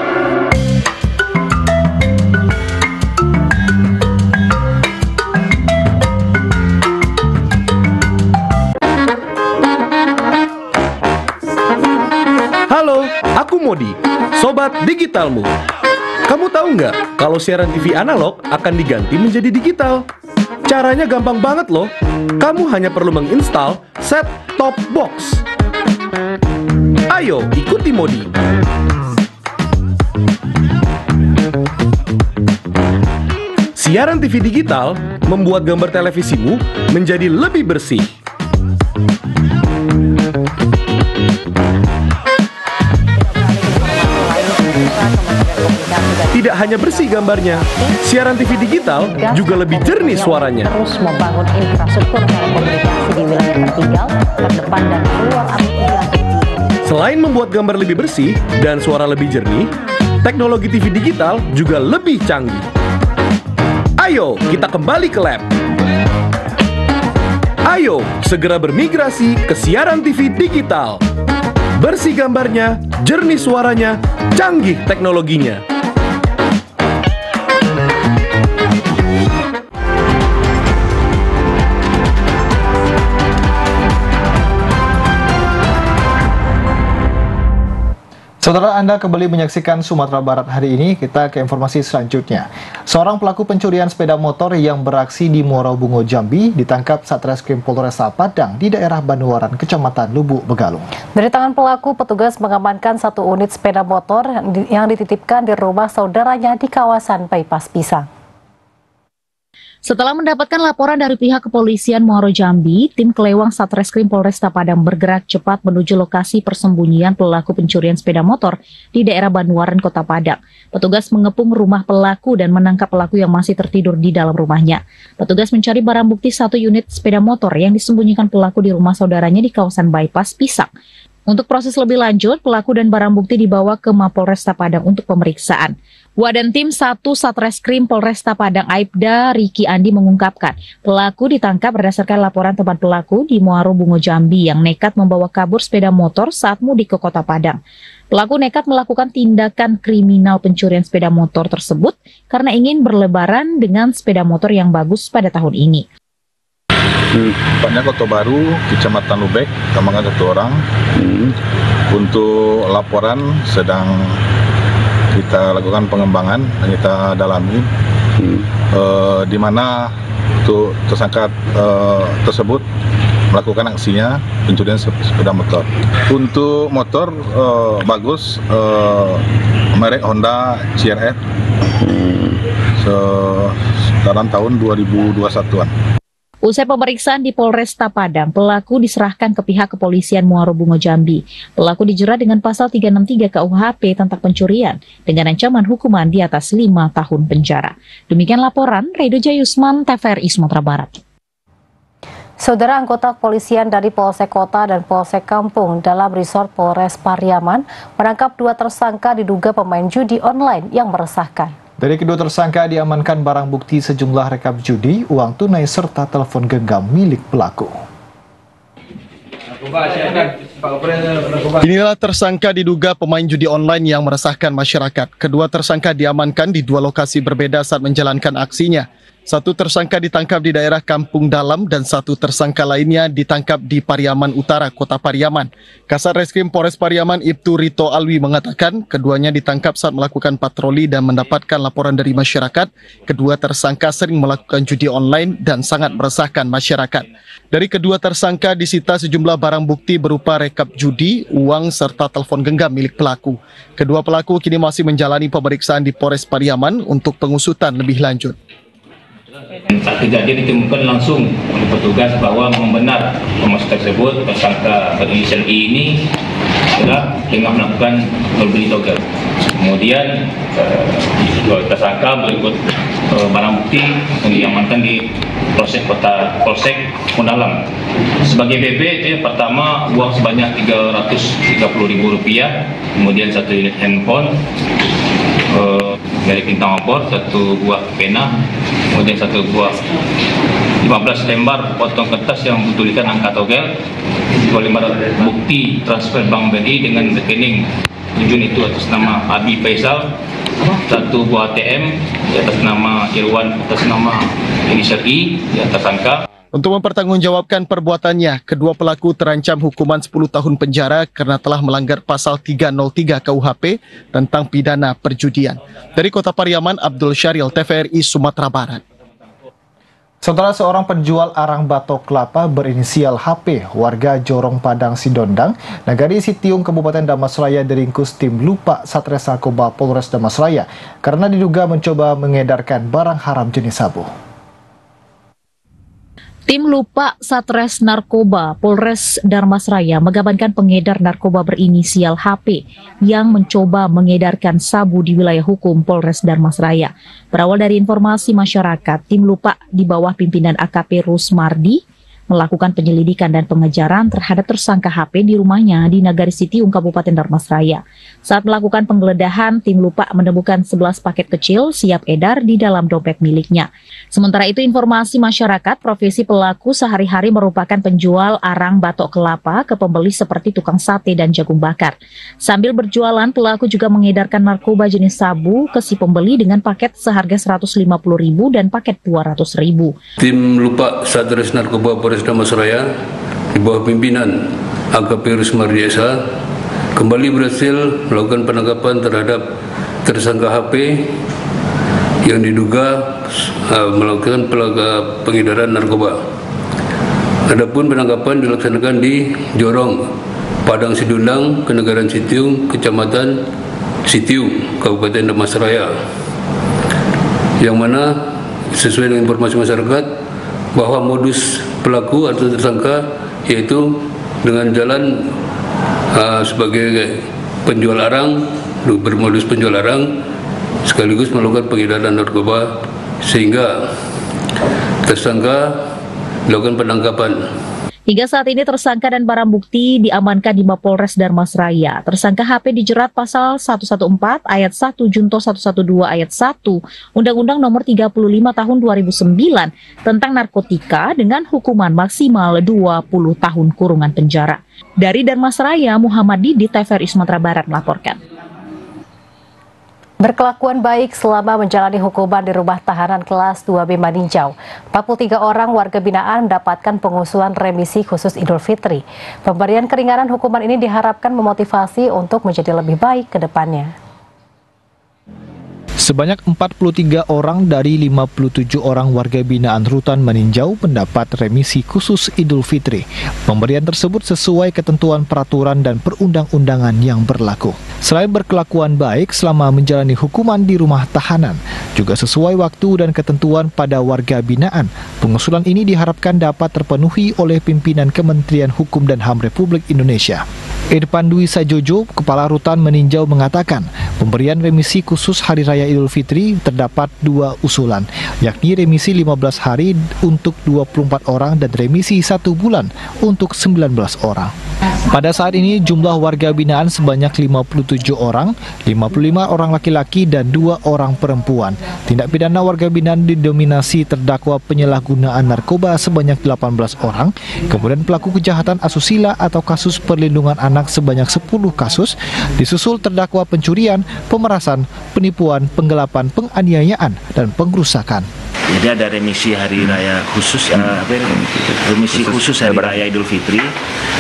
Halo, aku Modi, Sobat Digitalmu. Kamu tahu nggak kalau siaran TV analog akan diganti menjadi digital? Caranya gampang banget loh. Kamu hanya perlu menginstal set-top box. Ayo, ikuti Modi. Siaran TV digital membuat gambar televisimu menjadi lebih bersih. Tidak hanya bersih gambarnya, siaran TV digital juga lebih jernih suaranya. Terus membangun infrastruktur telekomunikasi di wilayah tertinggal, terdepan dan keluar aplikasi. Selain membuat gambar lebih bersih dan suara lebih jernih, teknologi TV digital juga lebih canggih. Ayo, kita kembali ke lab. Ayo, segera bermigrasi ke siaran TV digital. Bersih gambarnya, jernih suaranya, canggih teknologinya. Saudara, Anda kembali menyaksikan Sumatera Barat hari ini. Kita ke informasi selanjutnya. Seorang pelaku pencurian sepeda motor yang beraksi di Muara Bungo, Jambi ditangkap Satreskrim Polresta Padang di daerah Banuaran, Kecamatan Lubuk Begalung. Dari tangan pelaku, petugas mengamankan 1 unit sepeda motor yang dititipkan di rumah saudaranya di kawasan Bypass Pisang. Setelah mendapatkan laporan dari pihak kepolisian Muaro Jambi, tim Kelewang Satreskrim Polresta Padang bergerak cepat menuju lokasi persembunyian pelaku pencurian sepeda motor di daerah Banuaran, Kota Padang. Petugas mengepung rumah pelaku dan menangkap pelaku yang masih tertidur di dalam rumahnya. Petugas mencari barang bukti 1 unit sepeda motor yang disembunyikan pelaku di rumah saudaranya di kawasan Bypass Pisang. Untuk proses lebih lanjut, pelaku dan barang bukti dibawa ke Mapolresta Padang untuk pemeriksaan. Wadan tim 1 Satreskrim Polresta Padang Aibda Riki Andi mengungkapkan, pelaku ditangkap berdasarkan laporan teman pelaku di Muaro Bungo, Jambi yang nekat membawa kabur sepeda motor saat mudik ke Kota Padang. Pelaku nekat melakukan tindakan kriminal pencurian sepeda motor tersebut karena ingin berlebaran dengan sepeda motor yang bagus pada tahun ini. Tempatnya Kota Baru, Kecamatan Lubek, Kambangan 1 orang. Untuk laporan sedang kita lakukan pengembangan dan kita dalami, di mana untuk tersangka tersebut melakukan aksinya pencurian sepeda motor. Untuk motor bagus, merek Honda CRF, sekarang tahun 2021-an. Usai pemeriksaan di Polresta Padang, pelaku diserahkan ke pihak kepolisian Muaro Bungo, Jambi. Pelaku dijerat dengan pasal 363 KUHP tentang pencurian dengan ancaman hukuman di atas 5 tahun penjara. Demikian laporan Redo Jayusman, TVRI Sumatera Barat. Saudara, anggota kepolisian dari Polsek Kota dan Polsek Kampung dalam resort Polres Pariaman menangkap 2 tersangka diduga pemain judi online yang meresahkan. Dari kedua tersangka diamankan barang bukti sejumlah rekap judi, uang tunai serta telepon genggam milik pelaku. Inilah tersangka diduga pemain judi online yang meresahkan masyarakat. Kedua tersangka diamankan di 2 lokasi berbeda saat menjalankan aksinya. 1 tersangka ditangkap di daerah Kampung Dalam dan 1 tersangka lainnya ditangkap di Pariaman Utara, Kota Pariaman. Kasat Reskrim Polres Pariaman Ibtu Rito Alwi mengatakan keduanya ditangkap saat melakukan patroli dan mendapatkan laporan dari masyarakat. Kedua tersangka sering melakukan judi online dan sangat meresahkan masyarakat. Dari kedua tersangka disita sejumlah barang bukti berupa rekap judi, uang serta telepon genggam milik pelaku. Kedua pelaku kini masih menjalani pemeriksaan di Polres Pariaman untuk pengusutan lebih lanjut. Saat kejadian ditemukan langsung oleh petugas bahwa memang benar informasi tersebut tersangka berinisial I ini telah tengah melakukan jual beli togel. Kemudian tersangka berikut barang bukti yang diamankan di Polsek Kundalang. Sebagai BB itu yang pertama uang sebanyak Rp330.000, kemudian 1 unit handphone merek Bintang Obor, 1 buah pena, kemudian 1 buah 15 lembar potong kertas yang bertuliskan angka togel, 2 lembar bukti transfer Bank BNI dengan rekening tujuan itu atas nama Abi Faisal, 1 buah ATM di atas nama Irwan atas nama inisial I di atas angka. Untuk mempertanggungjawabkan perbuatannya, kedua pelaku terancam hukuman 10 tahun penjara karena telah melanggar pasal 303 KUHP tentang pidana perjudian. Dari Kota Pariaman, Abdul Syaril, TVRI Sumatera Barat. Saudara, seorang penjual arang batok kelapa berinisial HP, warga Jorong Padang Sidondang, Nagari Sitiung, Kabupaten Damasraya diringkus tim Lupa Satres Narkoba Polres Damasraya karena diduga mencoba mengedarkan barang haram jenis sabu. Tim Lupa Satres Narkoba Polres Damasraya mengamankan pengedar narkoba berinisial HP yang mencoba mengedarkan sabu di wilayah hukum Polres Damasraya. Berawal dari informasi masyarakat, tim Lupa di bawah pimpinan AKP Rusmardi melakukan penyelidikan dan pengejaran terhadap tersangka HP di rumahnya di Nagari Sitiung, Kabupaten Damasraya. Saat melakukan penggeledahan, tim Lupa menemukan 11 paket kecil siap edar di dalam dompet miliknya. Sementara itu, informasi masyarakat, profesi pelaku sehari-hari merupakan penjual arang batok kelapa ke pembeli seperti tukang sate dan jagung bakar. Sambil berjualan, pelaku juga mengedarkan narkoba jenis sabu ke si pembeli dengan paket seharga Rp150.000 dan paket Rp200.000. Tim Lupa Satres Narkoba Polres Damasraya di bawah pimpinan AKP Rusmardi SH kembali berhasil melakukan penangkapan terhadap tersangka HP yang diduga melakukan pengedaran narkoba. Adapun penangkapan dilaksanakan di Jorong, Padang Sidundang, Kenegaran Sitiung, Kecamatan Sitiung, Kabupaten Damastraya, yang mana sesuai dengan informasi masyarakat bahwa modus pelaku atau tersangka yaitu dengan jalan sebagai penjual arang, bermodus penjual arang sekaligus melakukan pengedaran narkoba, sehingga tersangka dilakukan penangkapan. Hingga saat ini tersangka dan barang bukti diamankan di Mapolres Darmasraya. Tersangka HP dijerat pasal 114 ayat 1 Junto 112 ayat 1 Undang-Undang Nomor 35 Tahun 2009 tentang narkotika dengan hukuman maksimal 20 tahun kurungan penjara. Dari Darmasraya, Muhammad Didi, TVRI Sumatera Barat melaporkan. Berkelakuan baik selama menjalani hukuman di rumah tahanan kelas 2B Maninjau. 43 orang warga binaan mendapatkan pengusulan remisi khusus Idul Fitri. Pemberian keringanan hukuman ini diharapkan memotivasi untuk menjadi lebih baik ke depannya. Sebanyak 43 orang dari 57 orang warga binaan Rutan Maninjau mendapat remisi khusus Idul Fitri. Pemberian tersebut sesuai ketentuan peraturan dan perundang-undangan yang berlaku. Selain berkelakuan baik selama menjalani hukuman di rumah tahanan, juga sesuai waktu dan ketentuan pada warga binaan, pengusulan ini diharapkan dapat terpenuhi oleh pimpinan Kementerian Hukum dan HAM Republik Indonesia. Irfan Dwi Sajojo, Kepala Rutan Maninjau mengatakan, pemberian remisi khusus Hari Raya Idul Fitri terdapat 2 usulan, yakni remisi 15 hari untuk 24 orang dan remisi 1 bulan untuk 19 orang. Pada saat ini jumlah warga binaan sebanyak 57 orang, 55 orang laki-laki dan 2 orang perempuan. Tindak pidana warga binaan didominasi terdakwa penyalahgunaan narkoba sebanyak 18 orang, kemudian pelaku kejahatan asusila atau kasus perlindungan anak sebanyak 10 kasus, disusul terdakwa pencurian, pemerasan, penipuan, penggelapan, penganiayaan, dan pengrusakan. Jadi ada remisi hari raya khusus, remisi khusus hari raya Idul Fitri.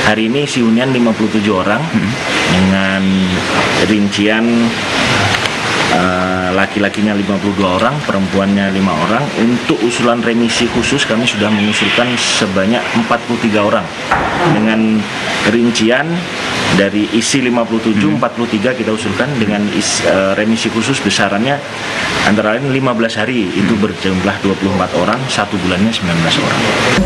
Hari ini si hunian 57 orang dengan rincian laki-lakinya 52 orang, perempuannya 5 orang. Untuk usulan remisi khusus kami sudah mengusulkan sebanyak 43 orang dengan rincian dari isi 57, 43 kita usulkan dengan remisi khusus besarannya antara lain 15 hari itu berjumlah 24 orang, 1 bulannya 19 orang.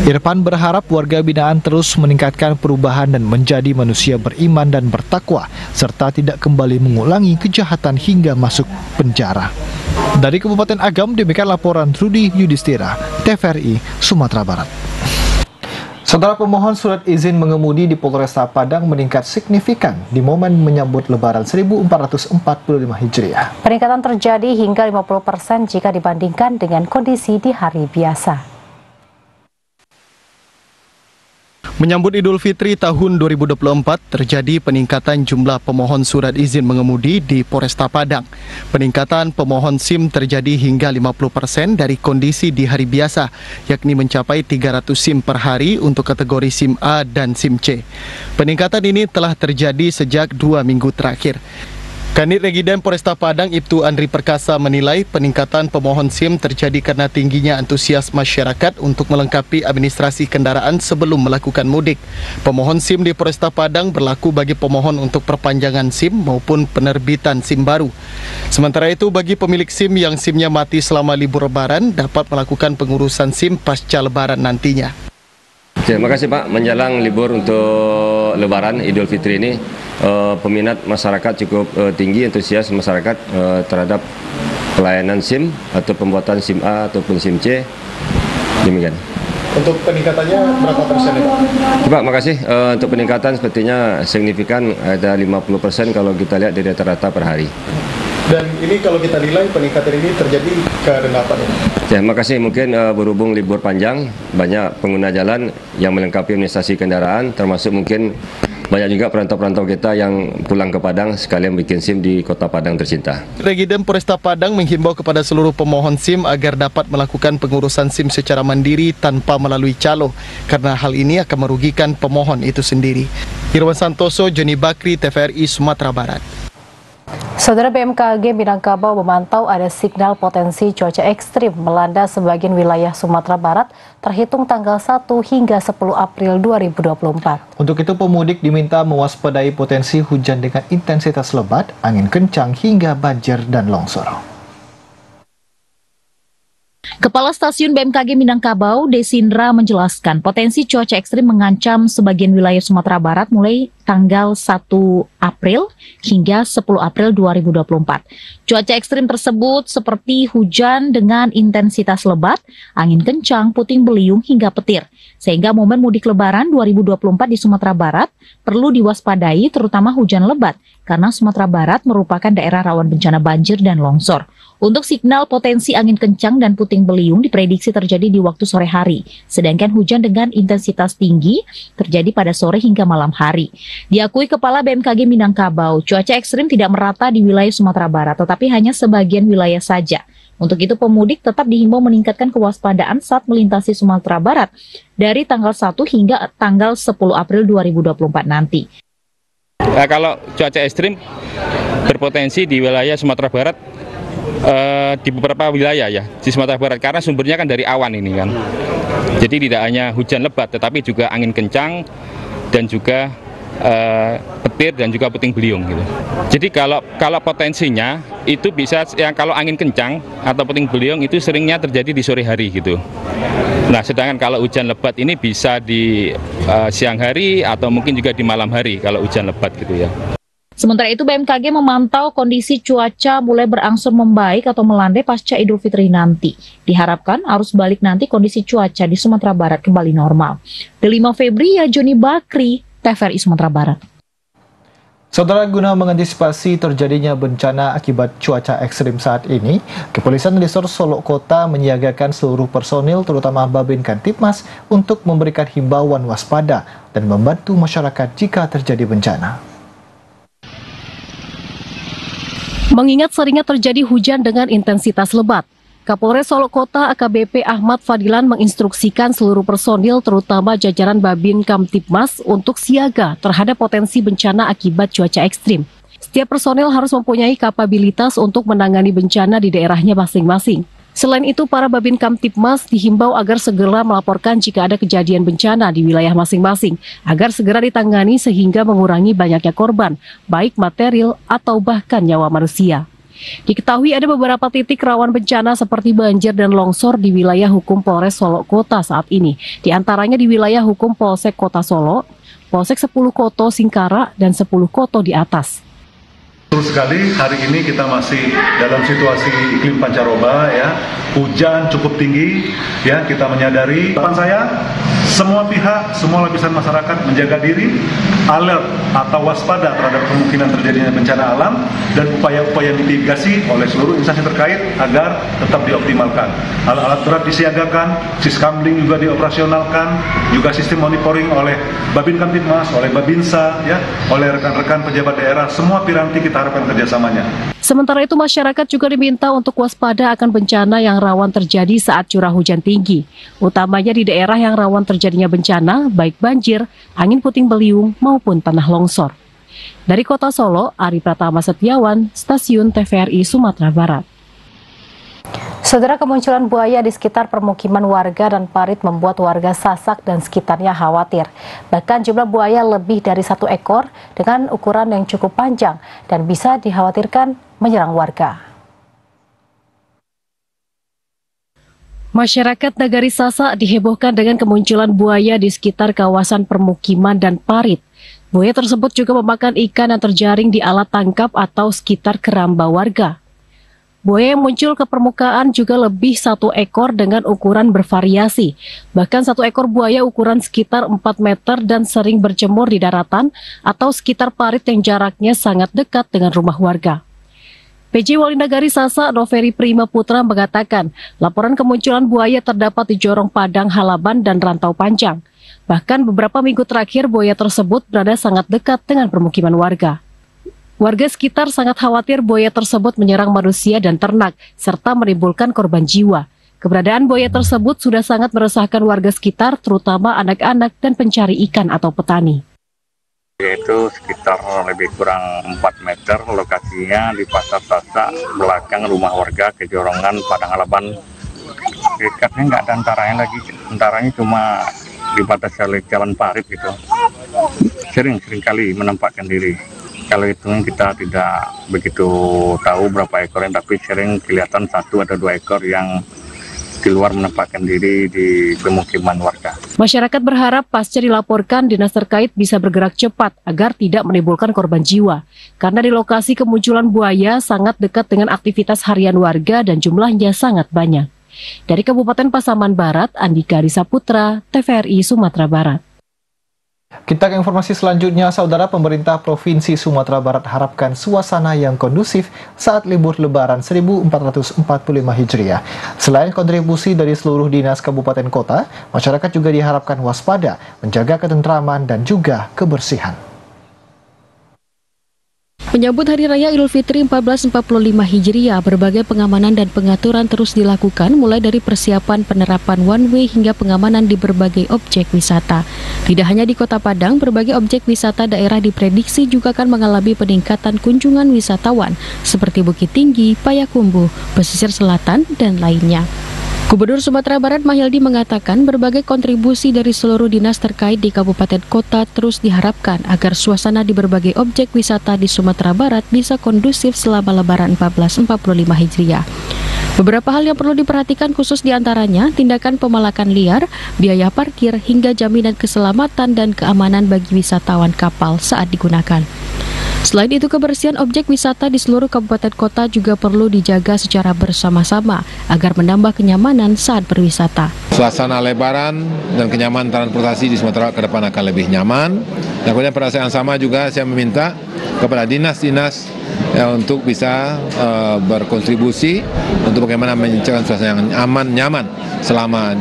Irfan berharap warga binaan terus meningkatkan perubahan dan menjadi manusia beriman dan bertakwa, serta tidak kembali mengulangi kejahatan hingga masuk penjara. Dari Kabupaten Agam, demikian laporan Rudi Yudhistira, TVRI Sumatera Barat. Saudara, pemohon surat izin mengemudi di Polresta Padang meningkat signifikan di momen menyambut Lebaran 1445 Hijriah. Peningkatan terjadi hingga 50% jika dibandingkan dengan kondisi di hari biasa. Menyambut Idul Fitri tahun 2024, terjadi peningkatan jumlah pemohon surat izin mengemudi di Polresta Padang. Peningkatan pemohon SIM terjadi hingga 50% dari kondisi di hari biasa, yakni mencapai 300 SIM per hari untuk kategori SIM A dan SIM C. Peningkatan ini telah terjadi sejak 2 minggu terakhir. Kanit Regiden Polresta Padang Ibtu Andri Perkasa menilai peningkatan pemohon SIM terjadi karena tingginya antusias masyarakat untuk melengkapi administrasi kendaraan sebelum melakukan mudik. Pemohon SIM di Polresta Padang berlaku bagi pemohon untuk perpanjangan SIM maupun penerbitan SIM baru. Sementara itu bagi pemilik SIM yang SIM-nya mati selama libur Lebaran dapat melakukan pengurusan SIM pasca Lebaran nantinya. Terima kasih Pak. Menjelang libur untuk Lebaran Idul Fitri ini, peminat masyarakat cukup tinggi, antusias masyarakat terhadap pelayanan SIM atau pembuatan SIM A ataupun SIM C. Demikian. Untuk peningkatannya berapa persen ya Pak? Pak, makasih. Untuk peningkatan sepertinya signifikan, ada 50% kalau kita lihat dari rata-rata per hari. Dan ini kalau kita nilai peningkatan ini terjadi karena apa? Ya, makasih. Mungkin berhubung libur panjang, banyak pengguna jalan yang melengkapi administrasi kendaraan, termasuk mungkin banyak juga perantau-perantau kita yang pulang ke Padang sekalian bikin SIM di kota Padang tercinta. Regiden Polresta Padang menghimbau kepada seluruh pemohon SIM agar dapat melakukan pengurusan SIM secara mandiri tanpa melalui calo, karena hal ini akan merugikan pemohon itu sendiri. Irwan Santoso, Joni Bakri, TVRI Sumatera Barat. Saudara, BMKG Minangkabau memantau ada signal potensi cuaca ekstrim melanda sebagian wilayah Sumatera Barat terhitung tanggal 1 hingga 10 April 2024. Untuk itu pemudik diminta mewaspadai potensi hujan dengan intensitas lebat, angin kencang hingga banjir dan longsor. Kepala Stasiun BMKG Minangkabau, Desindra, menjelaskan potensi cuaca ekstrim mengancam sebagian wilayah Sumatera Barat mulai tanggal 1 April hingga 10 April 2024. Cuaca ekstrim tersebut seperti hujan dengan intensitas lebat, angin kencang, puting beliung hingga petir. Sehingga momen mudik lebaran 2024 di Sumatera Barat perlu diwaspadai terutama hujan lebat karena Sumatera Barat merupakan daerah rawan bencana banjir dan longsor. Untuk signal potensi angin kencang dan puting beliung diprediksi terjadi di waktu sore hari, sedangkan hujan dengan intensitas tinggi terjadi pada sore hingga malam hari. Diakui Kepala BMKG Minangkabau, cuaca ekstrim tidak merata di wilayah Sumatera Barat, tetapi hanya sebagian wilayah saja. Untuk itu pemudik tetap dihimbau meningkatkan kewaspadaan saat melintasi Sumatera Barat dari tanggal 1 hingga tanggal 10 April 2024 nanti. Nah, kalau cuaca ekstrim berpotensi di wilayah Sumatera Barat, di beberapa wilayah ya di Sumatera Barat, karena sumbernya kan dari awan ini kan. Jadi tidak hanya hujan lebat tetapi juga angin kencang dan juga petir dan juga puting beliung gitu. Jadi kalau potensinya itu bisa yang kalau angin kencang atau puting beliung itu seringnya terjadi di sore hari gitu. Nah, sedangkan kalau hujan lebat ini bisa di siang hari atau mungkin juga di malam hari kalau hujan lebat gitu ya. Sementara itu BMKG memantau kondisi cuaca mulai berangsur membaik atau melandai pasca Idul Fitri nanti. Diharapkan arus balik nanti kondisi cuaca di Sumatera Barat kembali normal. Delima Febri, Joni Bakri, TVRI Sumatera Barat. Saudara, guna mengantisipasi terjadinya bencana akibat cuaca ekstrim saat ini, Kepolisian Resor Solok Kota menyiagakan seluruh personil terutama Babin Kamtibmas untuk memberikan himbauan waspada dan membantu masyarakat jika terjadi bencana. Mengingat seringnya terjadi hujan dengan intensitas lebat, Kapolres Solok Kota AKBP Ahmad Fadilan menginstruksikan seluruh personil terutama jajaran Babin Kamtibmas untuk siaga terhadap potensi bencana akibat cuaca ekstrim. Setiap personil harus mempunyai kapabilitas untuk menangani bencana di daerahnya masing-masing. Selain itu, para Babin Kamtibmas dihimbau agar segera melaporkan jika ada kejadian bencana di wilayah masing-masing, agar segera ditangani sehingga mengurangi banyaknya korban, baik material atau bahkan nyawa manusia. Diketahui ada beberapa titik rawan bencana seperti banjir dan longsor di wilayah hukum Polres Solok Kota saat ini, di antaranya di wilayah hukum Polsek Kota Solo, Polsek 10 Koto Singkara, dan 10 Koto di atas. Betul sekali, hari ini kita masih dalam situasi iklim pancaroba ya, hujan cukup tinggi ya, kita menyadari. Harapan saya semua pihak, semua lapisan masyarakat menjaga diri, alert atau waspada terhadap kemungkinan terjadinya bencana alam dan upaya-upaya mitigasi oleh seluruh instansi terkait agar tetap dioptimalkan. Alat-alat berat disiagakan, siskamling juga dioperasionalkan, juga sistem monitoring oleh Babin Kamtibmas, oleh Babinsa ya, oleh rekan-rekan pejabat daerah, semua piranti kita harapkan kerjasamanya. Sementara itu masyarakat juga diminta untuk waspada akan bencana yang rawan terjadi saat curah hujan tinggi, utamanya di daerah yang rawan terjadinya bencana, baik banjir, angin puting beliung maupun tanah longsor. Dari Kota Solo, Ari Pratama Setiawan, Stasiun TVRI Sumatera Barat. Saudara, kemunculan buaya di sekitar permukiman warga dan parit membuat warga Sasak dan sekitarnya khawatir. Bahkan jumlah buaya lebih dari 1 ekor dengan ukuran yang cukup panjang dan bisa dikhawatirkan menyerang warga. Masyarakat Nagari Sasak dihebohkan dengan kemunculan buaya di sekitar kawasan permukiman dan parit. Buaya tersebut juga memakan ikan yang terjaring di alat tangkap atau sekitar keramba warga. Buaya yang muncul ke permukaan juga lebih 1 ekor dengan ukuran bervariasi. Bahkan 1 ekor buaya ukuran sekitar 4 meter dan sering berjemur di daratan atau sekitar parit yang jaraknya sangat dekat dengan rumah warga. PJ Wali Nagari Sasak Noveri Prima Putra mengatakan laporan kemunculan buaya terdapat di Jorong Padang, Halaban, dan Rantau Panjang. Bahkan beberapa minggu terakhir buaya tersebut berada sangat dekat dengan permukiman warga. Warga sekitar sangat khawatir buaya tersebut menyerang manusia dan ternak, serta menimbulkan korban jiwa. Keberadaan buaya tersebut sudah sangat meresahkan warga sekitar, terutama anak-anak dan pencari ikan atau petani. Yaitu sekitar lebih kurang 4 meter, lokasinya di Pasar Sasa, belakang rumah warga Kejorongan, Padang Alaban. Dekatnya nggak ada antaranya lagi, antaranya cuma dibatasi oleh jalan parit gitu. Sering kali menampakkan diri. Kalau hitungnya kita tidak begitu tahu berapa ekornya, tapi sering kelihatan 1 atau 2 ekor yang keluar menampakkan diri di pemukiman warga. Masyarakat berharap pasca dilaporkan dinas terkait bisa bergerak cepat agar tidak menimbulkan korban jiwa. Karena di lokasi kemunculan buaya sangat dekat dengan aktivitas harian warga dan jumlahnya sangat banyak. Dari Kabupaten Pasaman Barat, Andika Arisa Putra, TVRI Sumatera Barat. Kita ke informasi selanjutnya, Saudara. Pemerintah Provinsi Sumatera Barat harapkan suasana yang kondusif saat libur Lebaran 1445 Hijriah. Selain kontribusi dari seluruh dinas kabupaten kota, masyarakat juga diharapkan waspada, menjaga ketentraman dan juga kebersihan. Menyambut Hari Raya Idul Fitri 1445 Hijriah, berbagai pengamanan dan pengaturan terus dilakukan mulai dari persiapan penerapan one way hingga pengamanan di berbagai objek wisata. Tidak hanya di Kota Padang, berbagai objek wisata daerah diprediksi juga akan mengalami peningkatan kunjungan wisatawan seperti Bukit Tinggi, Payakumbuh, Pesisir Selatan, dan lainnya. Gubernur Sumatera Barat Mahyildi mengatakan berbagai kontribusi dari seluruh dinas terkait di kabupaten kota terus diharapkan agar suasana di berbagai objek wisata di Sumatera Barat bisa kondusif selama Lebaran 1445 Hijriah. Beberapa hal yang perlu diperhatikan khusus diantaranya tindakan pemalakan liar, biaya parkir, hingga jaminan keselamatan dan keamanan bagi wisatawan kapal saat digunakan. Selain itu, kebersihan objek wisata di seluruh kabupaten kota juga perlu dijaga secara bersama-sama agar menambah kenyamanan saat berwisata. Suasana Lebaran dan kenyamanan transportasi di Sumatera ke depan akan lebih nyaman. Dan kemudian pada saat yang sama juga saya meminta kepada dinas-dinas untuk bisa berkontribusi untuk bagaimana menciptakan suasana yang aman, nyaman selama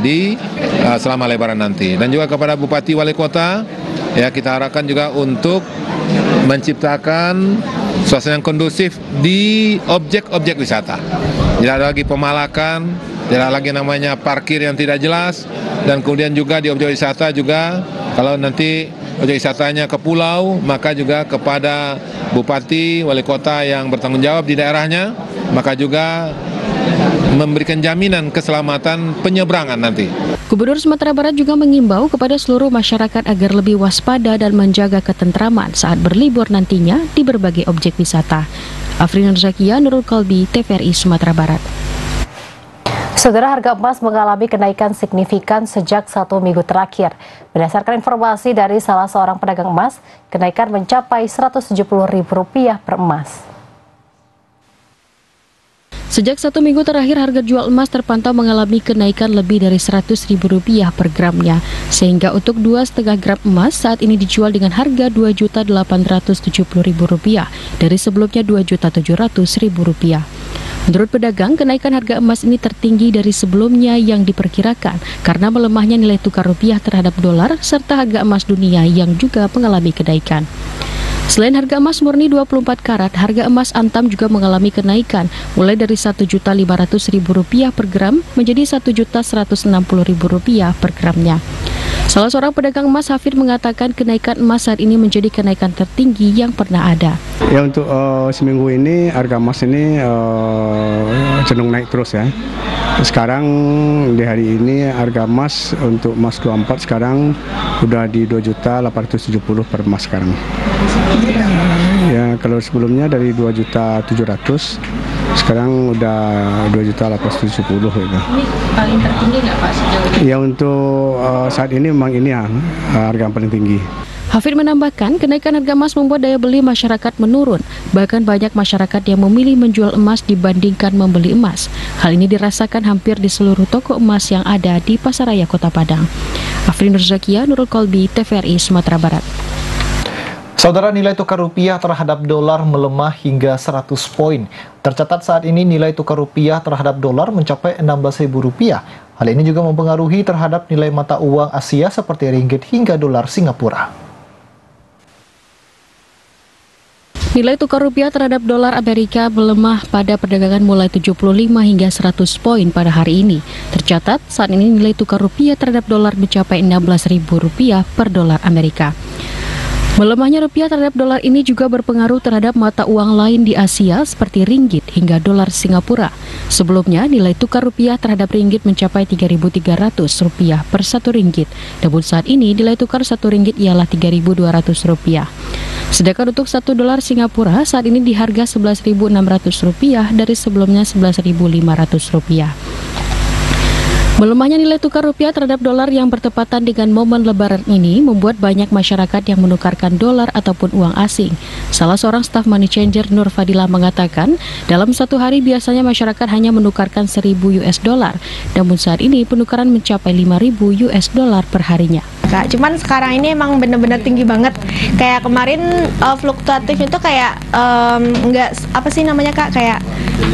Lebaran nanti. Dan juga kepada Bupati Wali Kota, ya kita harapkan juga untuk menciptakan suasana yang kondusif di objek-objek wisata. Tidak ada lagi pemalakan, tidak lagi namanya parkir yang tidak jelas, dan kemudian juga di objek wisata juga kalau nanti objek wisatanya ke pulau, maka juga kepada Bupati, Wali Kota yang bertanggung jawab di daerahnya, maka juga memberikan jaminan keselamatan penyeberangan nanti. Gubernur Sumatera Barat juga mengimbau kepada seluruh masyarakat agar lebih waspada dan menjaga ketentraman saat berlibur nantinya di berbagai objek wisata. Afrin Zakia, Nurul Kalbi, TVRI Sumatera Barat. Saudara, harga emas mengalami kenaikan signifikan sejak 1 minggu terakhir. Berdasarkan informasi dari salah seorang pedagang emas, kenaikan mencapai Rp170.000 per emas. Sejak 1 minggu terakhir, harga jual emas terpantau mengalami kenaikan lebih dari Rp100.000 per gramnya. Sehingga untuk 2,5 gram emas saat ini dijual dengan harga Rp2.870.000 dari sebelumnya Rp2.700.000. Menurut pedagang, kenaikan harga emas ini tertinggi dari sebelumnya yang diperkirakan karena melemahnya nilai tukar rupiah terhadap dolar serta harga emas dunia yang juga mengalami kenaikan. Selain harga emas murni 24 karat, harga emas antam juga mengalami kenaikan mulai dari Rp1.500.000 per gram menjadi Rp1.160.000 per gramnya. Salah seorang pedagang emas, Hafid, mengatakan kenaikan emas saat ini menjadi kenaikan tertinggi yang pernah ada. Ya, untuk seminggu ini harga emas ini cenderung naik terus ya. Sekarang di hari ini harga emas untuk emas 24 sekarang udah di Rp2.870.000 per emas sekarang. Ya, kalau sebelumnya dari Rp2.700.000, sekarang udah Rp2.870.000 gitu. Ini paling tertinggi nggak Pak sejauh ini? Ya, untuk saat ini memang ini ya harga yang paling tinggi. Hafid menambahkan, kenaikan harga emas membuat daya beli masyarakat menurun. Bahkan banyak masyarakat yang memilih menjual emas dibandingkan membeli emas. Hal ini dirasakan hampir di seluruh toko emas yang ada di Pasaraya Kota Padang. Afrin Zakia, Nurul Kolbi, TVRI Sumatera Barat. Saudara, nilai tukar rupiah terhadap dolar melemah hingga 100 poin. Tercatat saat ini nilai tukar rupiah terhadap dolar mencapai Rp16.000 Hal ini juga mempengaruhi terhadap nilai mata uang Asia seperti ringgit hingga dolar Singapura. Nilai tukar rupiah terhadap dolar Amerika melemah pada perdagangan mulai 75 hingga 100 poin pada hari ini. Tercatat, saat ini nilai tukar rupiah terhadap dolar mencapai Rp16.000 per dolar Amerika. Melemahnya rupiah terhadap dolar ini juga berpengaruh terhadap mata uang lain di Asia seperti ringgit hingga dolar Singapura. Sebelumnya, nilai tukar rupiah terhadap ringgit mencapai Rp3.300 per 1 ringgit. Namun saat ini nilai tukar 1 ringgit ialah Rp3.200. Sedangkan untuk 1 dolar Singapura saat ini di harga Rp11.600 dari sebelumnya Rp11.500. Melemahnya nilai tukar rupiah terhadap dolar yang bertepatan dengan momen lebaran ini membuat banyak masyarakat yang menukarkan dolar ataupun uang asing. Salah seorang staf money changer Nur Fadila mengatakan, dalam satu hari biasanya masyarakat hanya menukarkan $1.000 namun saat ini penukaran mencapai $5.000 per harinya. Kak, cuman sekarang ini emang bener-bener tinggi banget. Kayak kemarin fluktuatif itu kayak nggak apa sih namanya Kak, kayak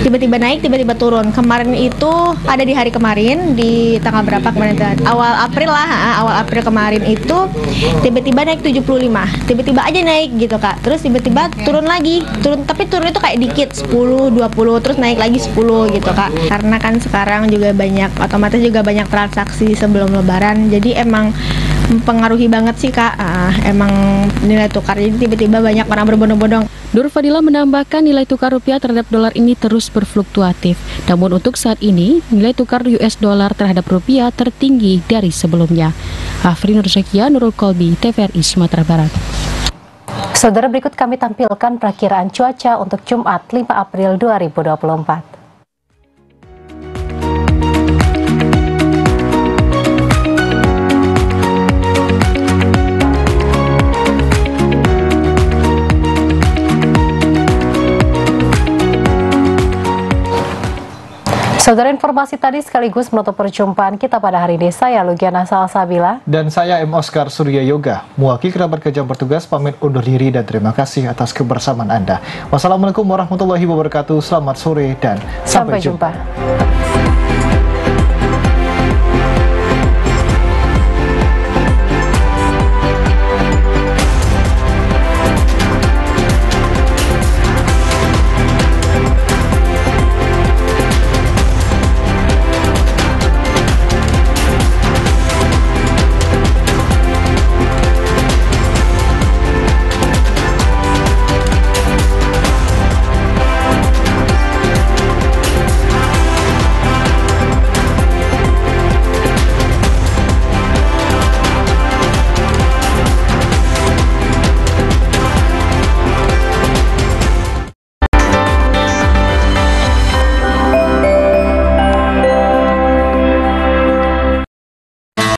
tiba-tiba naik, tiba-tiba turun. Kemarin itu ada di hari kemarin, di tanggal berapa kemarin? Awal April kemarin itu tiba-tiba naik 75, tiba-tiba aja naik gitu Kak. Terus tiba-tiba turun lagi, tapi turun itu kayak dikit, 10, 20, terus naik lagi 10 gitu Kak. Karena kan sekarang juga otomatis juga banyak transaksi sebelum lebaran, jadi emang mempengaruhi banget sih Kak, emang nilai tukar, jadi tiba-tiba banyak orang berbondong-bondong. Nur Fadila menambahkan nilai tukar rupiah terhadap dolar ini terus berfluktuatif. Namun untuk saat ini, nilai tukar US dollar terhadap rupiah tertinggi dari sebelumnya. Afrin Nurzakia, Nurul Kolbi, TVRI Sumatera Barat. Saudara, berikut kami tampilkan perakiraan cuaca untuk Jumat 5 April 2024. Saudara, informasi tadi sekaligus menutup perjumpaan kita pada hari ini. Saya Lugiana Salsabila. Dan saya M. Oscar Surya Yoga. Mewakili kerabat kerja bertugas, pamit undur diri dan terima kasih atas kebersamaan Anda. Wassalamualaikum warahmatullahi wabarakatuh. Selamat sore dan sampai jumpa.